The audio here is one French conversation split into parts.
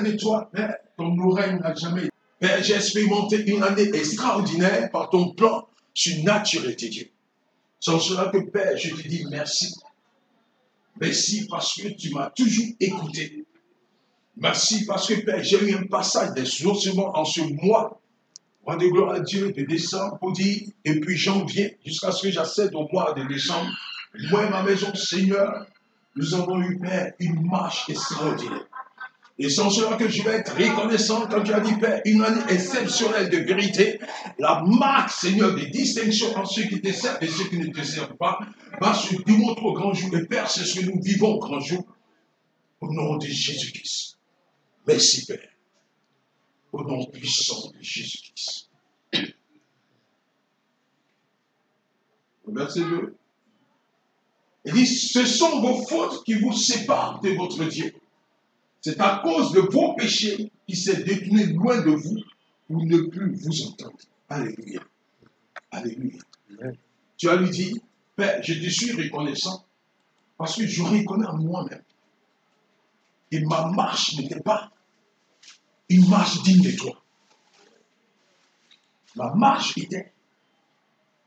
de toi, Père, ton oreille n'a jamais. Père, j'ai expérimenté une année extraordinaire par ton plan surnaturel, Dieu. Sans cela que, Père, je te dis merci. Merci parce que tu m'as toujours écouté. Merci parce que, Père, j'ai eu un passage d'exaucement en ce mois. Mois de gloire à Dieu de décembre, pour dire, et puis janvier, jusqu'à ce que j'accède au mois de décembre. Moi et ma maison, Seigneur, nous avons eu, Père, une marche extraordinaire. Et sans cela que je vais être reconnaissant, quand tu as dit, Père, une année exceptionnelle de vérité, la marque, Seigneur, des distinctions en ceux qui te servent et ceux qui ne te servent pas, va se démontrer au grand jour. Et Père, c'est ce que nous vivons au grand jour. Au nom de Jésus-Christ. Merci, Père. Au nom puissant de Jésus-Christ. Verset 2. Il dit, ce sont vos fautes qui vous séparent de votre Dieu. C'est à cause de vos péchés qui s'est détourné loin de vous pour ne plus vous entendre. Alléluia. Alléluia. Tu as lui dit, Père, je te suis reconnaissant parce que je reconnais en moi-même. Et ma marche n'était pas une marche digne de toi. Ma marche était,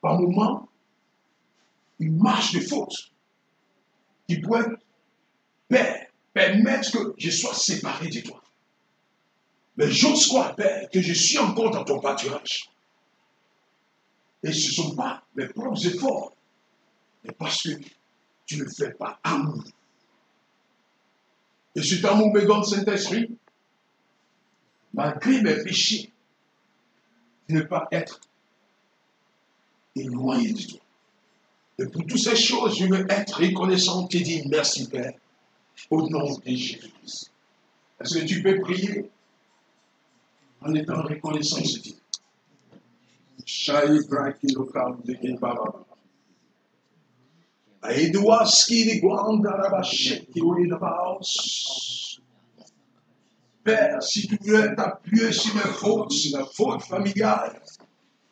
par moments, une marche de faute qui pouvait, Père, permettre que je sois séparé de toi. Mais j'ose croire, Père, que je suis encore dans ton pâturage. Et ce ne sont pas mes propres efforts, mais parce que tu ne fais pas amour. Et cet amour me donne Saint-Esprit, malgré mes péchés, de ne pas être éloigné de toi. Et pour toutes ces choses, je veux être reconnaissant et dire merci, Père, au nom de Jésus-Christ. Est-ce que tu peux prier en étant reconnaissant, je dis? Père, si tu veux t'appuyer sur mes fautes, sur la faute familiale,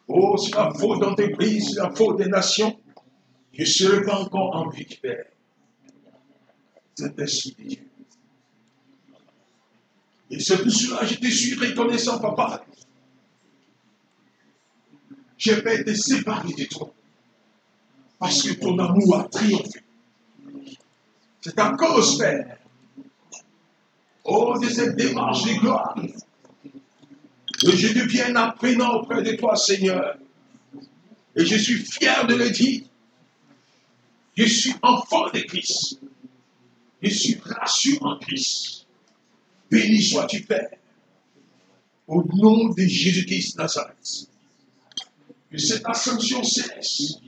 oh, sur la faute d'entreprise, sur la faute des nations, je serai pas encore en vie, Père. Saint-Esprit de Dieu. Et c'est pour cela que je te suis reconnaissant, papa. Je n'ai pas été séparé de toi. Parce que ton amour a triomphé. C'est à cause, Père, oh, de cette démarche de gloire, que je deviens apprenant auprès de toi, Seigneur. Et je suis fier de le dire. Je suis enfant de Christ. Je suis rassuré en Christ. Béni sois-tu, Père, au nom de Jésus-Christ Nazareth. Que cette ascension céleste,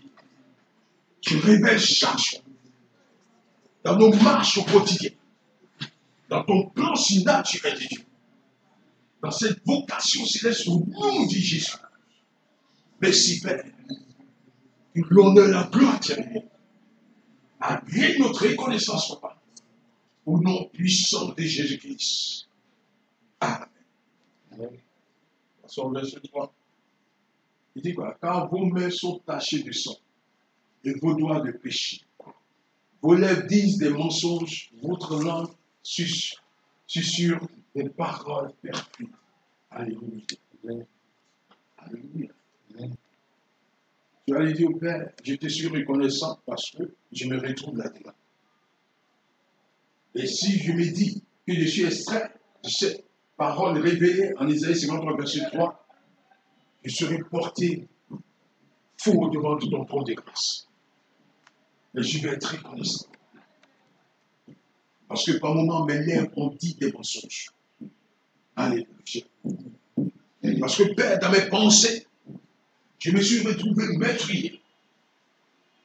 tu révèles chaque jour, dans nos marches au quotidien, dans ton plan si naturel de Dieu, dans cette vocation céleste au nom de Jésus. Merci, Père, que l'honneur et la gloire t'aiment. Agrée notre reconnaissance, papa, au nom puissant de Jésus-Christ. Amen. Passons au verset 3. Il dit quoi? Car vos mains sont tachées de sang et vos doigts de péché. Vos lèvres disent des mensonges, votre langue susurre des paroles perfides. Alléluia. Alléluia. Tu vas dire au Père, je te suis reconnaissant parce que je me retrouve là-dedans. Et si je me dis que je suis extrait de cette parole révélée en Isaïe 53, verset 3, je serai porté faux devant ton trône de grâce. Mais je vais être reconnaissant. Parce que par moments, mes lèvres ont dit des mensonges. Alléluia. Parce que Père, dans mes pensées, je me suis retrouvé meurtrier.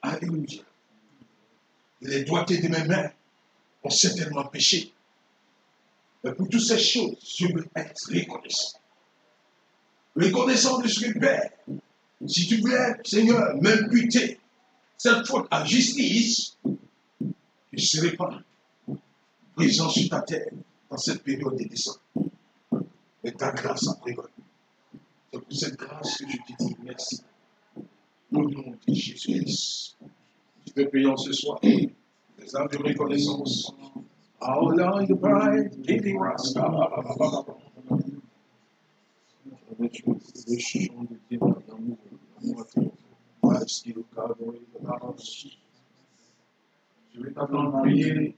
Alléluia. Les doigtés de mes mains ont certainement péché. Mais pour toutes ces choses, je veux être reconnaissant. Reconnaissant de ce que Père, si tu voulais, Seigneur, m'imputer cette faute à justice, je ne serai pas présent sur ta terre dans cette période de décembre. Mais ta grâce a prévalu. C'est pour cette grâce que je te dis merci. Au nom de Jésus-Christ. Je te prions ce soir des âmes de reconnaissance How long the bride giving rasta. Je vais t'attendre prier.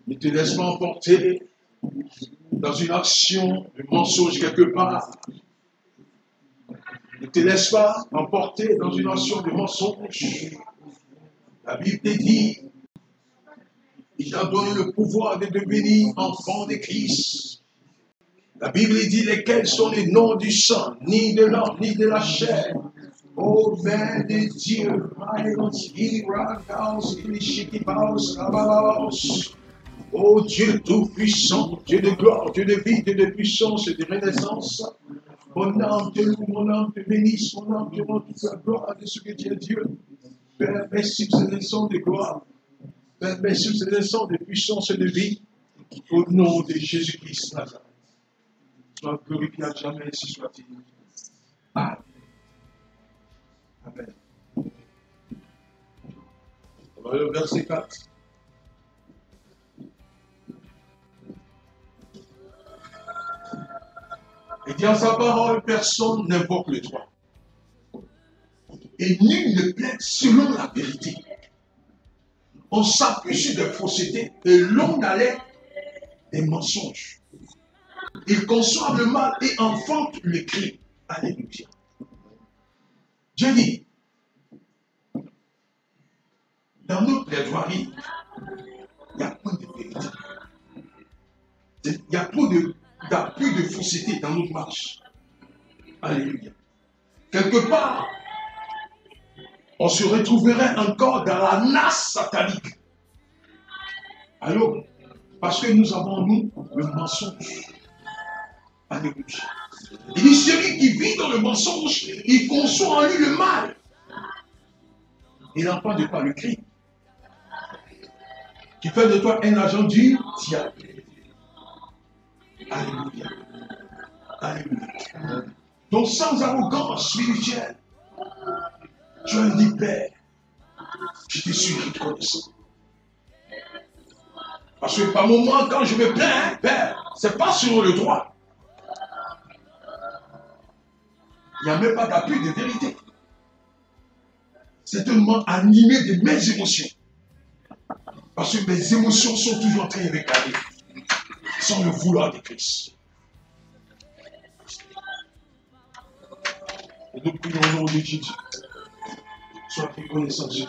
Ne te laisse pas emporter dans une action de mensonge quelque part. Ne te laisse pas emporter dans une action de mensonge. La Bible te dit, il t'a donné le pouvoir de devenir enfant de Christ. La Bible dit lesquels sont les noms du sang, ni de l'homme, ni de la chair. Ô Père de Dieu, ô Dieu tout-puissant, Dieu de gloire, Dieu de vie, Dieu de puissance et de renaissance. Mon âme te loue, mon âme te bénisse, mon âme te rend toute la gloire de ce que tu es Dieu. Père, merci pour ces leçons de gloire. Père, merci pour ces leçons de puissance et de vie. Au nom de Jésus-Christ Nazareth. Sois glorifié à jamais, si soit-il. Amen. Amen. On va le verset 4. Il dit en sa parole, personne n'invoque le droit. Et nul ne plaide selon la vérité. On s'appuie sur des faussetés et l'on allait des mensonges. Ils conçoivent le mal et enfantent le crime. Alléluia. Dieu dit, dans notre plaidoirie, il y a point de vérité. Il y a trop d'appui de fausseté dans notre marche. Alléluia. Quelque part, on se retrouverait encore dans la nasse satanique. Alors, parce que nous avons en nous le mensonge. Alléluia. Il dit, celui qui vit dans le mensonge, il conçoit en lui le mal. Il n'entend de pas le cri. Qui fait de toi un agent du diable. Alléluia. Alléluia. Donc sans arrogance spirituelle, tu as dit, Père, je te suis reconnaissant. Parce que par moment, quand je me plains, Père, ce n'est pas selon le droit. Il n'y a même pas d'appui de vérité. C'est tellement animé de mes émotions. Parce que mes émotions sont toujours en train de réclamer. Sans le vouloir de Christ. Et nous prions au nom de Jésus. Sois reconnaissant de Dieu.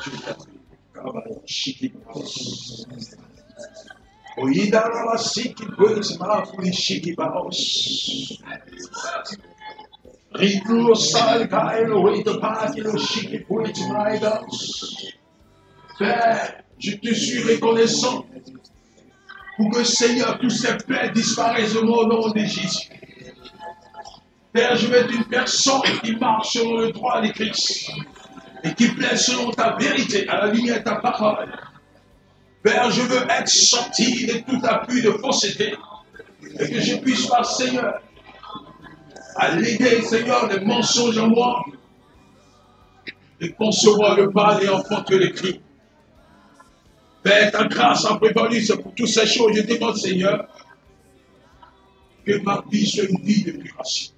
Père, je te suis reconnaissant pour que Seigneur, tous ces plaies disparaissent au nom de Jésus. Père, je veux être une personne qui marche selon le droit de Christ et qui plaît selon ta vérité, à la lumière de ta parole. Père, je veux être sorti de tout appui de fausseté et que je puisse pas, Seigneur, alléguer, Seigneur, des mensonges en moi et concevoir le mal et enfanter le cri. Père, ta grâce a prévalu, c'est pour toutes ces choses. Je demande, Seigneur, que ma vie soit une vie de puration.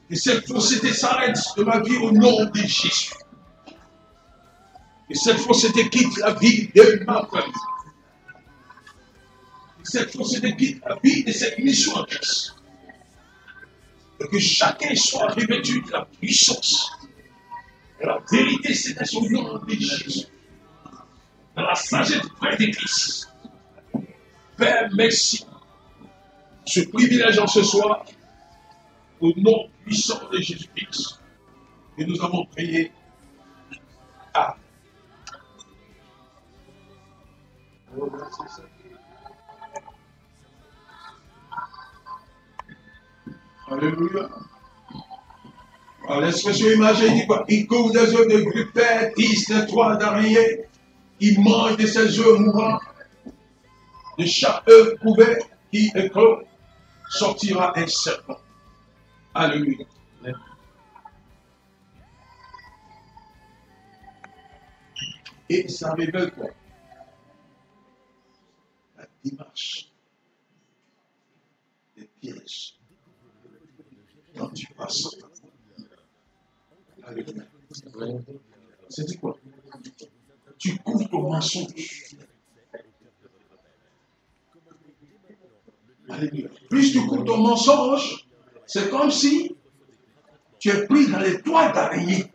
Et cette fausseté s'arrête de ma vie au nom de Jésus. Et cette fausseté quitte la vie de ma famille. Et cette fausseté quitte la vie de cette mission en Christ. Et que chacun soit revêtu de la puissance. Et la vérité, c'est son nom de Jésus. Dans la sagesse près de Christ. Père, merci. Ce privilège en ce soir, au nom puissant de Jésus-Christ. Et nous avons prié. Amen. Alléluia. Alors, l'expression imagée dit quoi? Il couvre des œufs de gruyère, tisse des toiles d'araignée. Il mange de ses œufs mourants. De chaque œuf couvert qui éclot, sortira un serpent. Alléluia. Et ça révèle quoi? La démarche des pièges quand tu passes. Alléluia. C'est dit quoi? Tu couvres ton mensonge. Alléluia. Plus tu couvres ton mensonge, c'est comme si tu es pris dans les toiles d'araignée.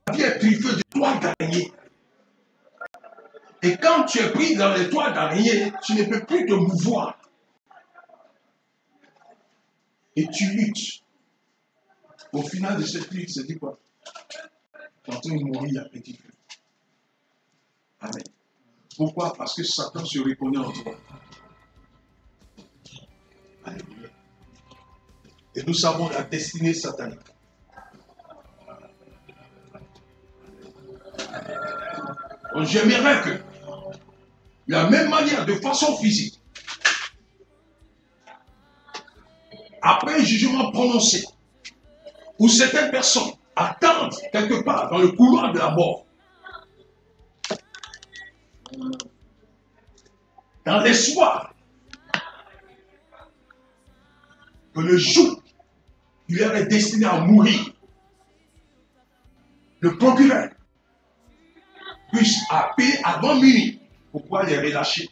La vie est privée de toiles d'araignée. Et quand tu es pris dans les toiles d'araignée, tu ne peux plus te mouvoir. Et tu luttes. Au final de cette lutte, c'est dit quoi? Tu es en train de mourir à petit feu. Amen. Pourquoi? Parce que Satan se reconnaît en toi. Alléluia. Et nous savons la destinée satanique. Donc j'aimerais que, de la même manière, de façon physique, après un jugement prononcé, où certaines personnes attendent quelque part dans le couloir de la mort, dans l'espoir que le jour qui leur est destiné à mourir, le procureur puisse appeler avant minuit pour pouvoir les relâcher.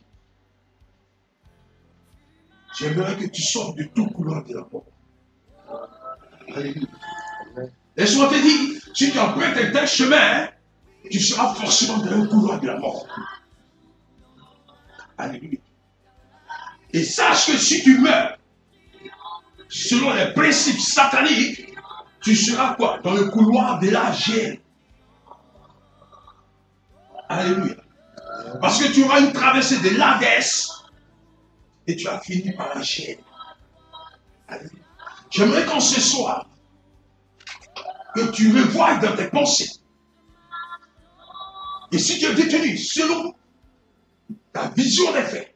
J'aimerais que tu sortes de tout couloir de la mort. Alléluia. Laisse-moi te dire, si tu empruntes un tel chemin, tu seras forcément dans le couloir de la mort. Alléluia. Et sache que si tu meurs, selon les principes sataniques, tu seras quoi? Dans le couloir de la gêne. Alléluia. Parce que tu auras une traversée de l'Hadès et tu as fini par la gêne. Alléluia. J'aimerais qu'en ce soir, que tu revoies dans tes pensées. Et si tu es détenu selon ta vision des faits,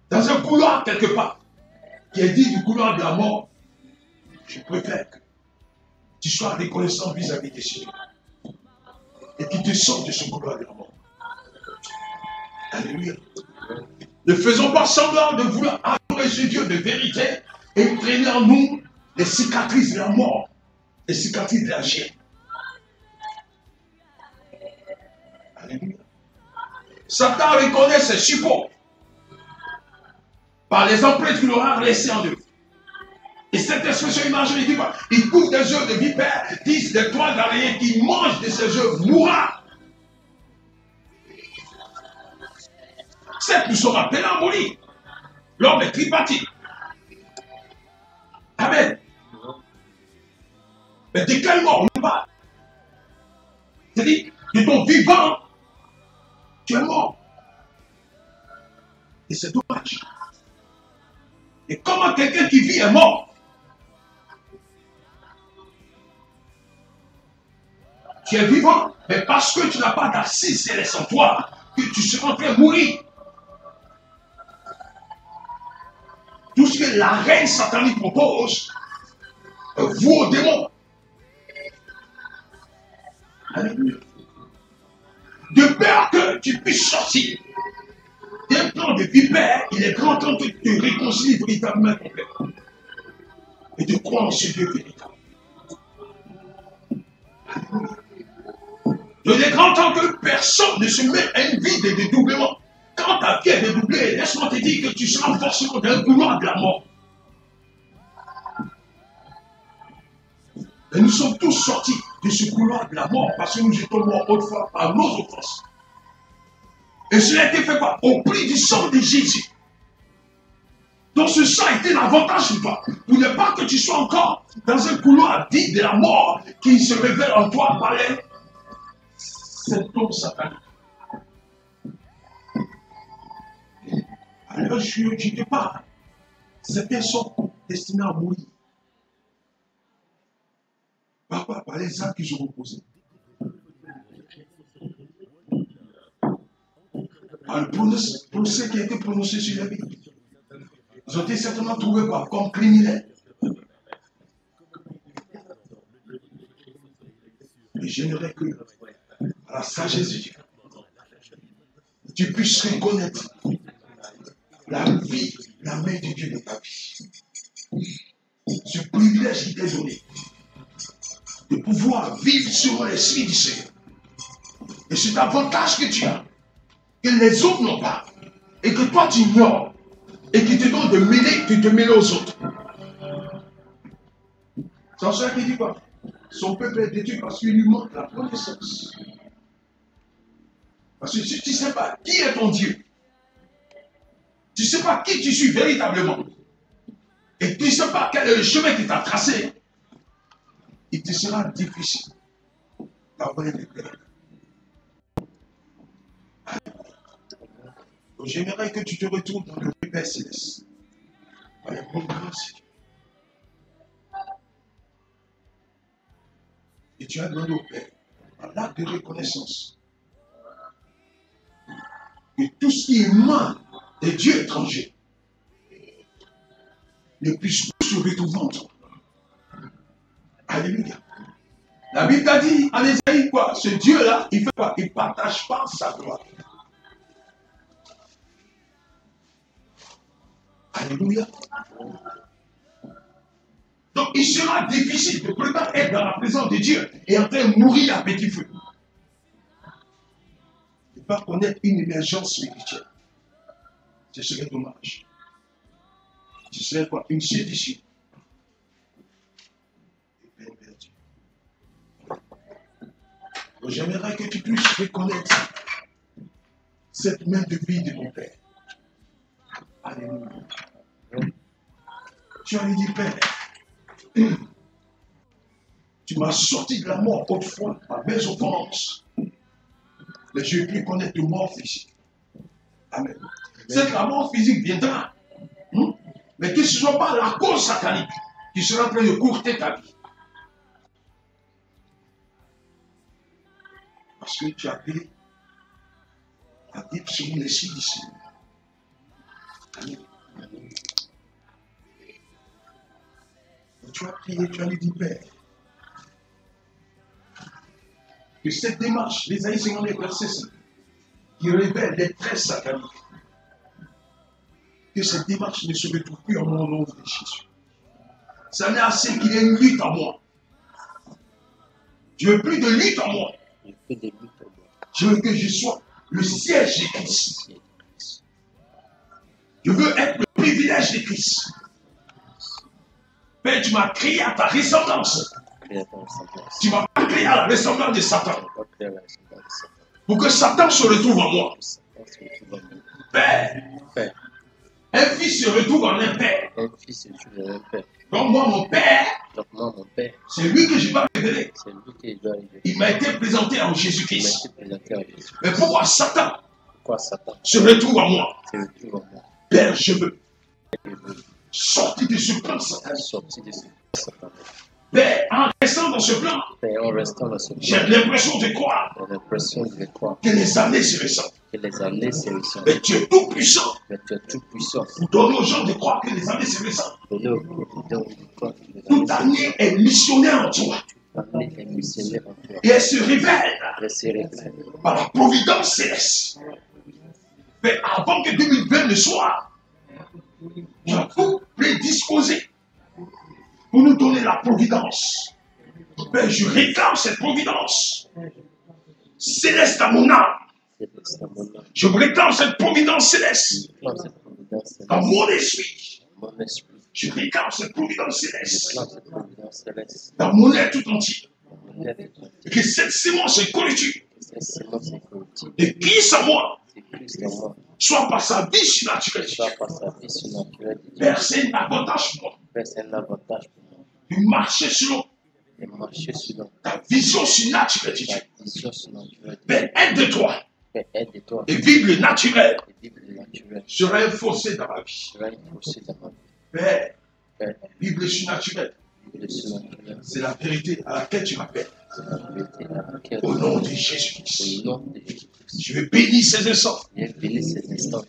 dans un couloir quelque part, qui est dit du couloir de la mort, je préfère que tu sois reconnaissant vis-à-vis des cieux et qu'il te sorte de ce couloir de la mort. Alléluia. Ne faisons pas semblant de vouloir adorer ce Dieu de vérité et traîner en nous les cicatrices de la mort, les cicatrices de la chair. Alléluia. Satan reconnaît ses suppôts par les empreintes qu'il aura laissées en eux. Et cette expression imagée, il dit quoi? Il couvre des œufs de vipères, 10 des toiles d'araignée qui mangent de ces œufs mourra. C'est nous sommes appelés à mourir. L'homme est tripartite. Amen. Mais de quelle mort on parle? C'est-à-dire, de ton vivant, tu es mort. Et c'est dommage. Et comment quelqu'un qui vit est mort? Tu es vivant, mais parce que tu n'as pas d'assise céleste en toi, que tu seras en train de mourir. Tout ce que la reine satanique propose, vous aux démons. Alléluia. De peur que tu puisses sortir d'un plan de vipère, il est grand temps de te réconcilier véritablement avec ton Père et de croire en ce Dieu véritable. Alléluia. Il est grand temps que personne ne se mette à une vie de dédoublement. Quand ta vie est dédoublée, laisse-moi te dire que tu seras forcément dans le couloir de la mort. Et nous sommes tous sortis de ce couloir de la mort parce que nous étions morts autrefois par nos offenses. Et cela a été fait quoi? Au prix du sang de Jésus. Donc ce sang a été l'avantage sur toi. Pour ne pas que tu sois encore dans un couloir dit de la mort qui se révèle en toi par les symptômes sataniques. Alors je te parle. Certains sont destinés à mourir. Par les actes qu'ils ont posés. Par le procès qui a été prononcé sur la vie. Ils ont été certainement trouvés comme criminels. Et j'aimerais que, à la sagesse de Dieu, tu puisses reconnaître la vie, la main de Dieu dans ta vie. Ce privilège qui t'est donné de pouvoir vivre sur l'esprit du Seigneur. Et cet avantage que tu as, que les autres n'ont pas, et que toi tu ignores, et qui te donne de te mêler aux autres. C'est ça qui dit quoi? Son peuple est détruit parce qu'il lui manque la connaissance. Parce que si tu ne sais pas qui est ton Dieu, tu ne sais pas qui tu suis véritablement, et tu ne sais pas quel est le chemin qui t'a tracé, il te sera difficile d'avoir une paix. Donc j'aimerais que tu te retrouves dans le Père céleste. Par mon grand Seigneur. Et tu as demandé au Père, en l'acte de reconnaissance, que tout ce qui émane des dieux étrangers ne puisse plus se retrouver en toi. Alléluia. La Bible a dit en Ésaïe quoi? Ce Dieu-là, il fait quoi? Il ne partage pas sa gloire. Alléluia. Donc il sera difficile de prétendre être dans la présence de Dieu et en train de mourir à petit feu. Ne pas connaître une émergence spirituelle. Ce serait dommage. Ce serait quoi? Une sédition. Donc j'aimerais que tu puisses reconnaître cette main de vie de mon Père. Alléluia. Tu as dit, Père, tu m'as sorti de la mort autrefois par mes offenses. Mais je ne vais plus connaître de mort physique. Amen. Cette la mort physique viendra. Mais que ce ne soit pas la cause satanique qui sera en train de courter ta vie. Parce que tu as appelé à vivre sur l'esprit du Seigneur. Amen. Et tu as prié, tu as dit, Père, que cette démarche, l'Ésaïe 59, verset 5, qui révèle les traits sataniques, que cette démarche ne se retrouve plus en mon nom de Jésus. Ça n'est assez qu'il y ait une lutte en moi. Je veux plus de lutte en moi. Je veux que je sois le siège de Christ. Je veux être le privilège de Christ. Père, tu m'as créé à ta ressemblance. Tu m'as pas créé à la ressemblance de Satan. Pour que Satan se retrouve en moi. Père, un fils se retrouve en un père. Donc moi, mon père, c'est lui que je dois révéler. Il m'a été présenté en Jésus-Christ. Mais pourquoi Satan se retrouve en moi? Père, je veux sortir de ce plan satanique. Père, en restant dans ce plan, j'ai l'impression de croire que les années se ressentent. Mais tu es tout puissant. Vous donnez aux gens de croire que les années se ressentent. Toute année est missionnaire en toi. Et elle se révèle par la providence céleste. Mais avant que 2020 ne soit, tu as tout prédisposé pour nous donner la providence. Père, je réclame cette providence céleste à mon âme. Je réclame cette providence céleste dans mon esprit. Je réclame cette providence céleste dans mon être tout entier. Et que cette sémence est collective de Christ en moi, soit par sa vie surnaturelle. Père, c'est un avantage pour moi de marcher selon ta vision surnaturelle. Père, aide-toi. Et vivre le naturel sera un fossé dans ma vie. Père, vivre le surnaturel, c'est la vérité à laquelle tu m'appelles. Au nom de Jésus-Christ. Je vais bénir ces instants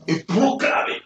et proclamer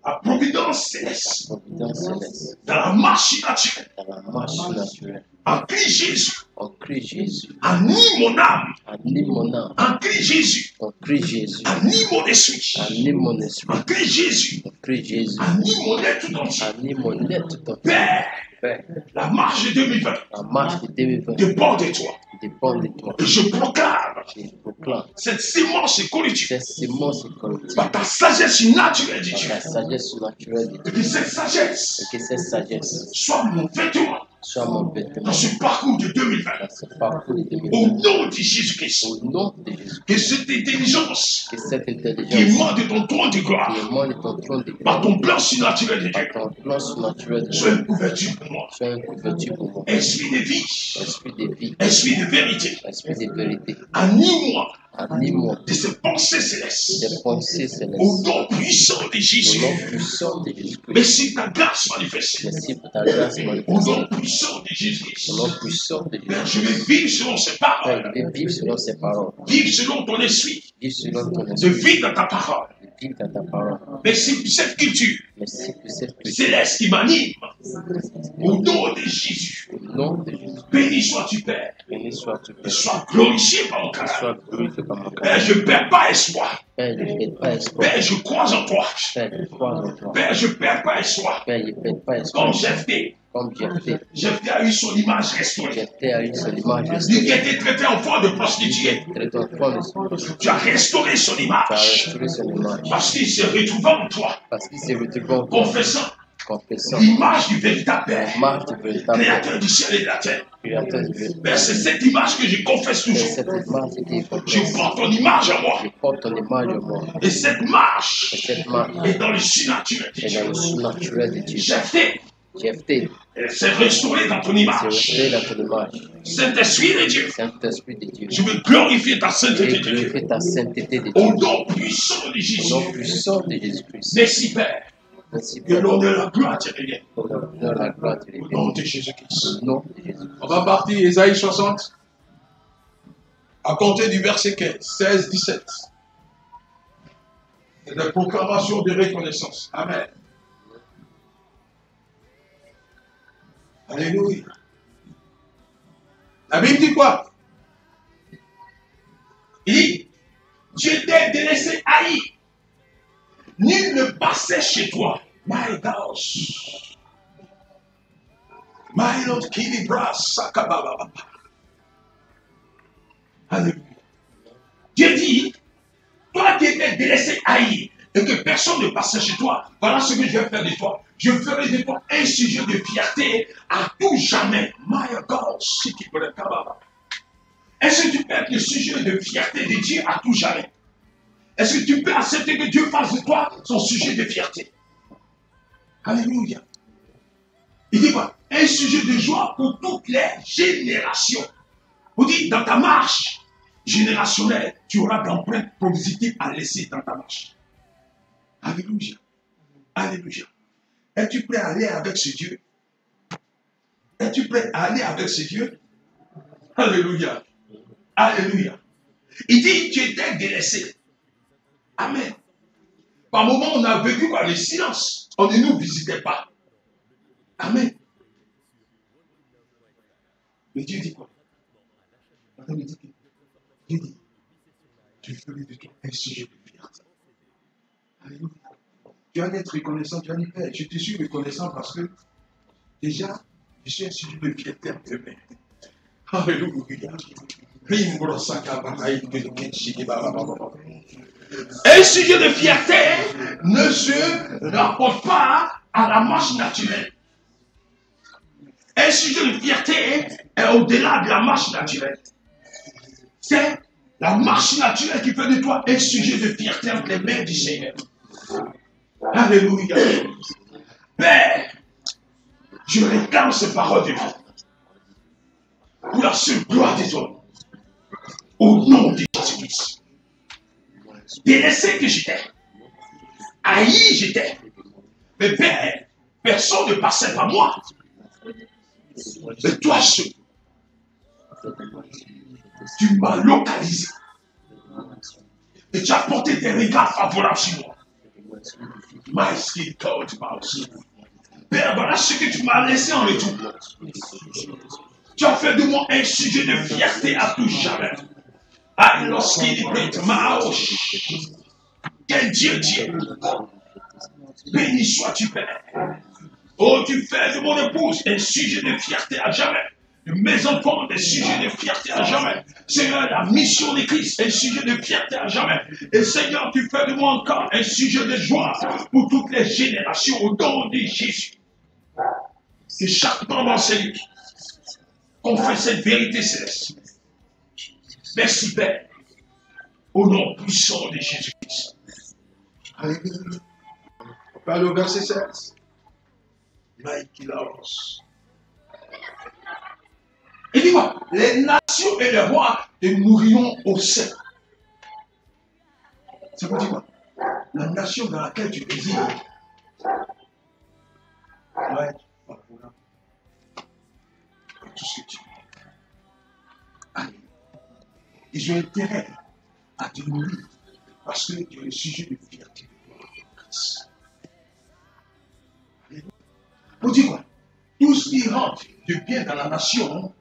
la providence céleste, providence céleste, dans la marche naturelle, dans la marche naturelle. en Christ Jésus, En Christ Jésus, anime mon âme, anime mon âme. en Christ Jésus, En Christ Jésus, anime mon esprit, anime mon esprit. en Christ Jésus, En Christ Jésus, anime mon être tout entier. anime mon être tout entier. Père, Père, la marche de 2020 la marche de 2020 dépend de toi. dépend de toi. Et je proclame Je proclame cette sémence écologique cette sémence collective par ta sagesse naturelle de par Dieu. la sagesse naturelle de Et Dieu. que cette sagesse Et que cette sagesse soit mon vêtement soit mon vêtement dans ce parcours de 2020. dans ce parcours de Au 2020. nom de Jésus-Christ. Au nom de Jésus, Que cette intelligence que cette qui intelligence émane de ton trône de qui gloire, émane de ton trône de par gloire, ton plan surnaturel de par Dieu, ton plan surnaturel de soit Dieu, une couverture pour moi. soit une couverture pour moi. Esprit de vie, Esprit de vie, esprit de vérité, esprit de vérité, anime-moi anime-moi de ces pensées célestes. des pensées Au célestes. nom puissant de Au Jésus. nom puissant de Jésus-Christ. Merci ta grâce manifestée. Merci pour ta grâce Au manifestée. nom puissant de Jésus-Christ. Au nom puissant de Père, Jésus. je vais vivre selon ces paroles. Père, je vais vivre selon ces paroles. Vivre selon ton esprit. Vivre selon ton De esprit. vivre dans ta parole. Vivre dans ta parole. Merci pour cette culture Merci pour cette culture. céleste qui m'anime. Au nom de Jésus. Au nom de Jésus. Béni sois-tu, Père. Béni sois-tu, Et Père. sois glorifié par mon cœur. Sois glorifié par mon cœur. Père, je ne perds pas espoir. Père, je ne perds pas espoir. Père, je crois en toi. Père, je crois en toi. Père, je ne perds pas espoir. Père, je ne perds pas espoir. Comme Jephthé. Comme Jephthé. Jephthé a eu son image restaurée. Jephthé a eu son image Lui qui restaurée. était traité enfant de prostituée. Traité enfant de son Dieu. Tu as restauré son Tu as image. restauré son image. Parce qu'il s'est retrouvé en toi. Parce qu'il s'est retrouvé en toi, Confessant confessant l'image du véritable Père. l'image du véritable Créateur du ciel et de la terre. créateur du véritable. Père, c'est cette image que je confesse C'est toujours. cette image qui est Je porte ton image en moi. Je porte ton image en moi. Et cette Et marche cette marche est dans le surnaturel de est dans Dieu. le surnaturel de Dieu. Jephthé Jephthé s'est restauré dans ton s'est image. retiré dans ton image. Saint-Esprit de Dieu, Saint-Esprit de Dieu. je veux glorifier ta Et sainteté de Dieu. glorifier ta sainteté de Au Dieu. nom puissant de Jésus. Au nom puissant de Jésus-Christ. Merci Père. Merci Que Père. l'honneur et la gloire te reviennent. Pour l'honneur, la gloire et Au les nom de Jésus-Christ. Au nom de Jésus. On va partir, Ésaïe 60, à compter du verset 15, 16, 17. C'est la proclamation de reconnaissance. Amen. Alléluia. La Bible dit quoi? Il dit, tu étais délaissé, haï. Nul ne passait chez toi. My God. My Lord Kilibra Sakababa. Alléluia. Dieu dit, toi qui étais délaissé, haï, et que personne ne passait chez toi, voilà ce que je vais faire de toi. Je ferai de toi un sujet de fierté à tout jamais. My God, est-ce que tu peux être le sujet de fierté de Dieu à tout jamais? Est-ce que tu peux accepter que Dieu fasse de toi son sujet de fierté? Alléluia. Il dit quoi? Un sujet de joie pour toutes les générations. Vous dites, dans ta marche générationnelle, tu auras d'empreintes positives à laisser dans ta marche. Alléluia. Alléluia. Es-tu prêt à aller avec ce Dieu? Es-tu prêt à aller avec ce Dieu? Alléluia. Alléluia. Il dit, tu étais délaissé. Amen. Par moments, on a vécu par le silence. On ne nous visitait pas. Amen. Mais Dieu dit quoi? Madame dit que Dieu dit, tu ferais de toi un sujet de fierté. Alléluia. Tu vas être reconnaissant, tu vas dire, Père, je te suis reconnaissant parce que déjà, je suis un sujet de fierté en demain. Alléluia. Un sujet de fierté ne se rapporte pas à la marche naturelle. Un sujet de fierté est au-delà de la marche naturelle. C'est la marche naturelle qui fait de toi un sujet de fierté entre les mains du Seigneur. Alléluia. Père, je réclame ces paroles de vie pour la seule gloire de toi. Au nom de Jésus-Christ. Délaissé que j'étais, haï j'étais, mais Père, personne ne passait par moi. Mais toi seul, tu m'as localisé. Et tu as porté tes regards favorables sur moi. My skin code mouse. Père, voilà ce que tu m'as laissé en retour. Tu as fait de moi un sujet de fierté à tout jamais. Ah, lorsqu'il est Maosh. Quel Dieu tu es. Béni sois-tu, Père. Oh, tu fais de mon épouse un sujet de fierté à jamais. De mes enfants, des sujets de fierté à jamais. Seigneur, la mission de Christ, un sujet de fierté à jamais. Et Seigneur, tu fais de moi encore un sujet de joie pour toutes les générations au nom de Jésus. Que chaque membre Seigneur confesse cette vérité céleste. Merci Père, au nom puissant de Jésus-Christ. Alléluia. On parle au verset 16. Il dit quoi? Les nations et les rois te nourriront au sein. Ça veut dire quoi? La nation dans laquelle tu résides va être tout ce que tu veux. Allez. Ils ont intérêt à te nourrir parce que tu es le sujet de fierté de Christ. Pour dire quoi? Tout ce qui rentre de bien dans la nation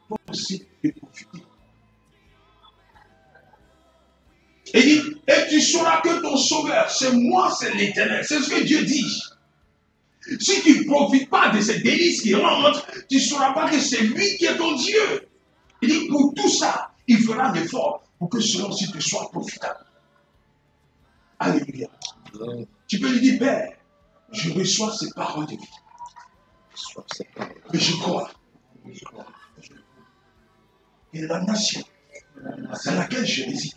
va aussi te profiter. Et dit, et tu sauras que ton sauveur, c'est moi, c'est l'Éternel. C'est ce que Dieu dit. Si tu ne profites pas de ces délices qui rentrent, tu ne sauras pas que c'est lui qui est ton Dieu. Il dit, pour tout ça, il fera des efforts pour que cela-ci te soit profitable. Alléluia. Tu peux lui dire, Père, je reçois ces paroles de vie. Mais je crois. Et la nation dans laquelle je réside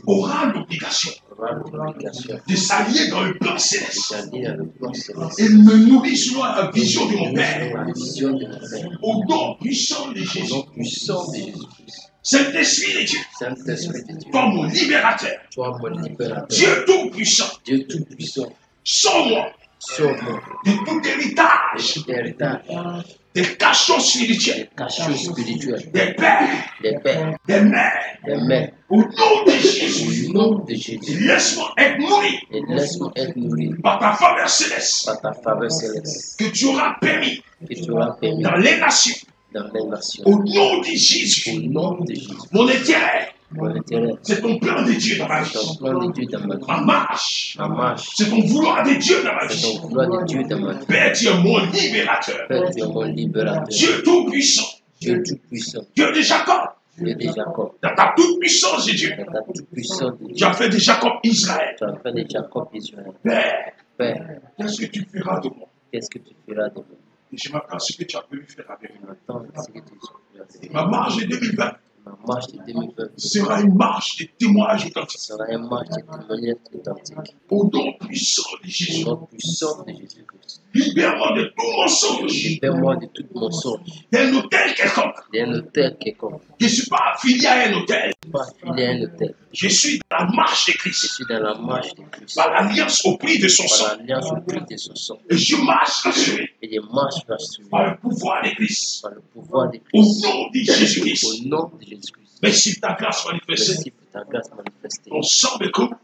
aura l'obligation de s'allier dans le plan céleste. Et me nourrir selon la vision de mon Père. Au nom puissant de Jésus. Saint-Esprit de Dieu. Toi mon libérateur. Dieu tout-puissant. Sors-moi de tout héritage. Des cachons spirituels. Des pères. Des mères. Au nom de Jésus. Laisse-moi être nourri. Par ta faveur céleste. Que tu auras permis. Dans les nations. Au nom de Jésus. Mon intérêt. C'est ton plan de Dieu dans ma vie. Ma marche. C'est ton vouloir de Dieu dans ma vie. Père, tu es mon libérateur. Dieu tout-puissant. Dieu de Jacob. Dans ta toute puissance de Dieu. Tu as fait de Jacob Israël. Père, qu'est-ce que tu feras de moi? Et je m'attends à ce que tu as pu faire avec moi. Ma marche de 2020 sera une marche de témoignage authentique. Au nom puissant de Jésus. Libère-moi de tout mensonge. D'un hôtel quelconque. Je ne suis pas affilié à un hôtel. Je suis dans la marche de Christ. Par l'alliance au prix de son sang. Et je marche rassuré. Par le pouvoir de Christ. Au nom de Jésus-Christ. Merci pour ta grâce manifestée. Ton sang me couvre.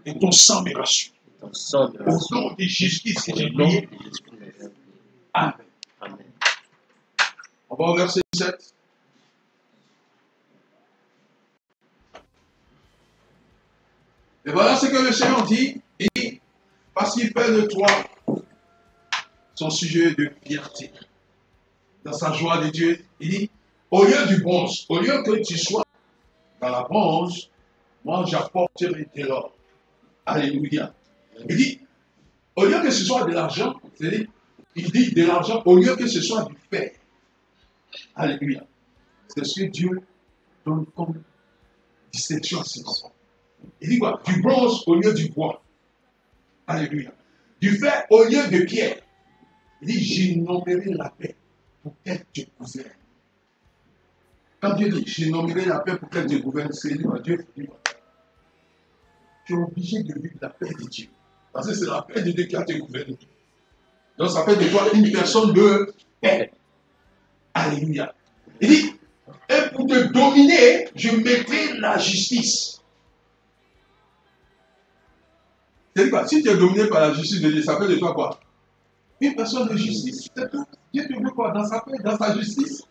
Et ton sang me rassure. Au nom de Jésus-Christ que j'ai prié. Amen. On va au verset 7. Et voilà ce que le Seigneur dit. Il dit, parce qu'il fait de toi son sujet de fierté. Dans sa joie de Dieu, il dit, au lieu du bronze, au lieu que tu sois dans la bronze, moi j'apporterai de l'or. Alléluia. Il dit, au lieu que ce soit de l'argent, il dit de l'argent, au lieu que ce soit du fer. Alléluia. C'est ce que Dieu donne comme distinction à ses enfants. Il dit quoi? Du bronze au lieu du bois. Alléluia. Du fer au lieu de pierre. Il dit, j'ai nommé la paix pour qu'elle te gouverne. Quand Dieu dit, j'ai nommé la paix pour qu'elle te gouverne, c'est lui, Dieu. Tu es obligé de vivre la paix de Dieu. Parce que c'est la paix de Dieu qui a te gouverné. Donc ça fait de toi une personne de paix. Alléluia. Il dit, et pour te dominer, je mettrai la justice. C'est quoi? Si tu es dominé par la justice de Dieu, ça fait de toi quoi? Une personne de justice. C'est tout. Dieu te veut quoi? Dans sa paix, dans sa justice.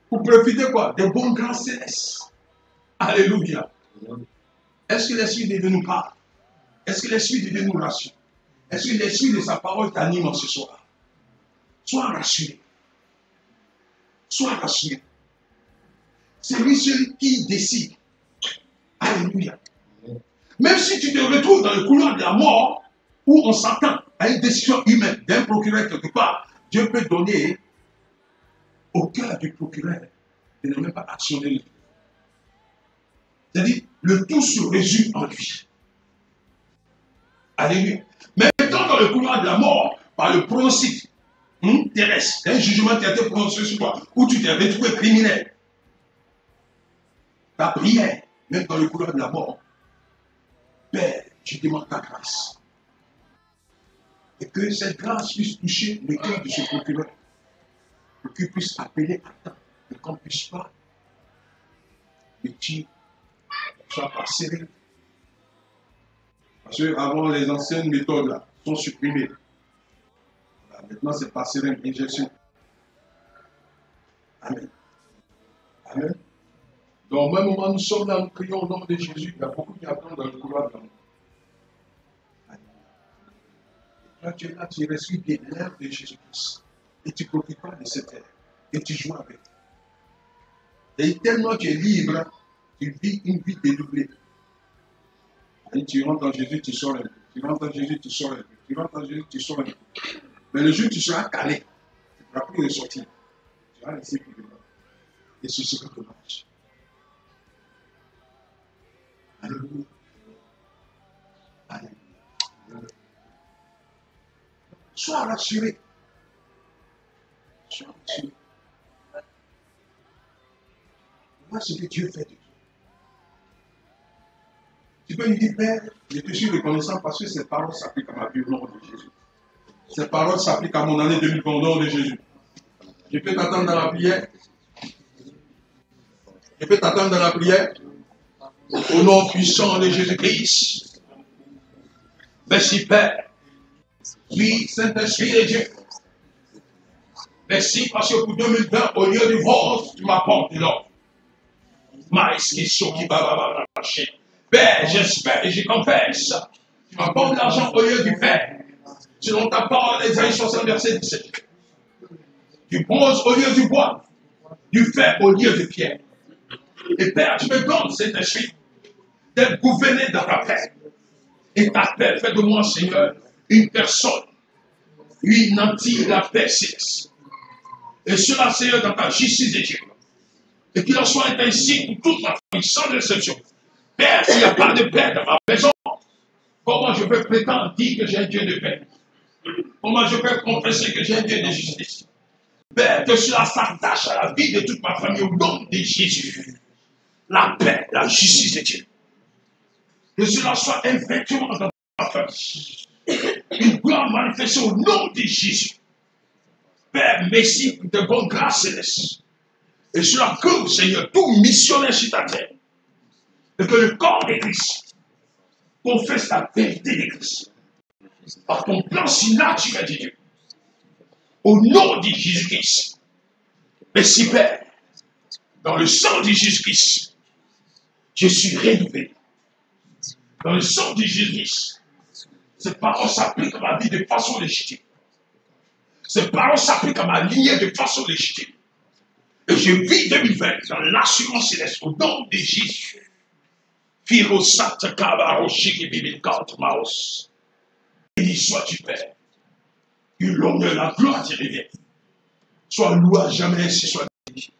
Pour profiter quoi? Des bons grands célestes. Alléluia. Est-ce que l'Esprit de Dieu nous parle? Est-ce que l'Esprit de Dieu nous rassure? Est-ce que l'Esprit de sa parole t'anime en ce soir? Sois rassuré. Sois rassuré. C'est lui celui qui décide. Alléluia. Même si tu te retrouves dans le couloir de la mort, où on s'attend à une décision humaine d'un procureur quelque part, Dieu peut donner au cœur du procureur de ne même pas actionner le tout. C'est-à-dire, le tout se résume en lui. Alléluia. Mais étant dans le couloir de la mort, par le pronostic terrestre, un jugement qui a été prononcé sur toi, où tu t'es retrouvé criminel, ta prière, même dans le couloir de la mort, Père, je demande ta grâce. Et que cette grâce puisse toucher le cœur de ce procureur. Pour qu'il puisse appeler à temps. Et qu'on ne puisse pas que tu sois pas serré. Parce qu'avant, les anciennes méthodes là, sont supprimées. Voilà, maintenant, c'est pas serré, injection. Amen. Amen. Donc, au même moment, nous sommes là, nous prions au nom de Jésus. Il y a beaucoup qui attendent dans le couloir de l'amour. Là, tu es là, tu respires bien l'air de Jésus-Christ. Et tu ne profites pas de cette air. Et tu joues avec. Et tellement tu es libre, tu vis une vie dédoublée. Et tu rentres en Jésus, tu sors un peu. Tu rentres en Jésus, tu sors un peu. Tu rentres en Jésus, tu sors un peu. Mais le jour où tu seras calé, tu ne pourras plus ressortir. Tu vas laisser plus de mort. Et ce sera dommage. Alléluia. Alléluia. Sois rassuré. Sois rassuré. Vois ce que Dieu fait de toi. Tu peux lui dire, Père, je te suis reconnaissant parce que ces paroles s'appliquent à ma vie au nom de Jésus. Ces paroles s'appliquent à mon année 2020 au nom de Jésus. Je peux t'attendre dans la prière. Je peux t'attendre dans la prière. Au nom puissant de Jésus-Christ. Merci Père. Oui, Saint-Esprit de Dieu. Merci parce que pour 2020, au lieu du ventre, tu m'apportes de l'or. Père, j'espère et je confesse. Tu m'apportes de l'argent au lieu du fer. Selon ta parole, Ésaïe 60, verset 17. Du bronze au lieu du bois. Du fer au lieu de pierre. Et Père, tu me donnes cet esprit d'être gouverné dans ta paix. Et ta paix fait de moi, Seigneur, une personne, une nantie la paix céleste. Et cela, Seigneur, dans ta justice de Dieu. Et qu'il en soit ainsi pour toute ma famille, sans exception. Père, s'il n'y a pas de paix dans ma maison, comment je peux prétendre dire que j'ai un Dieu de paix? Comment je peux confesser que j'ai un Dieu de justice? Père, que cela s'attache à la vie de toute ma famille au nom de Jésus. La paix, la justice de Dieu. Que cela soit un vêtement dans ma famille. Une gloire manifestée au nom de Jésus. Père, merci pour de bonnes grâces célestes. Et cela couvre, Seigneur, tout missionnaire sur ta terre. Et que le corps de Christ confesse la vérité de Christ. Par ton plan si naturel de Dieu. Au nom de Jésus-Christ. Merci, Père. Dans le sang de Jésus-Christ, je suis renouvelé. Dans le sang de Jésus-Christ, ces paroles s'appliquent à ma vie de façon légitime. Ces paroles s'appliquent à ma lignée de façon légitime. Et je vis 2020 dans l'assurance céleste au nom de Jésus. Béni sois-tu, Père. Que l'honneur, la gloire te revienne. Sois loué à jamais, ainsi soit dit.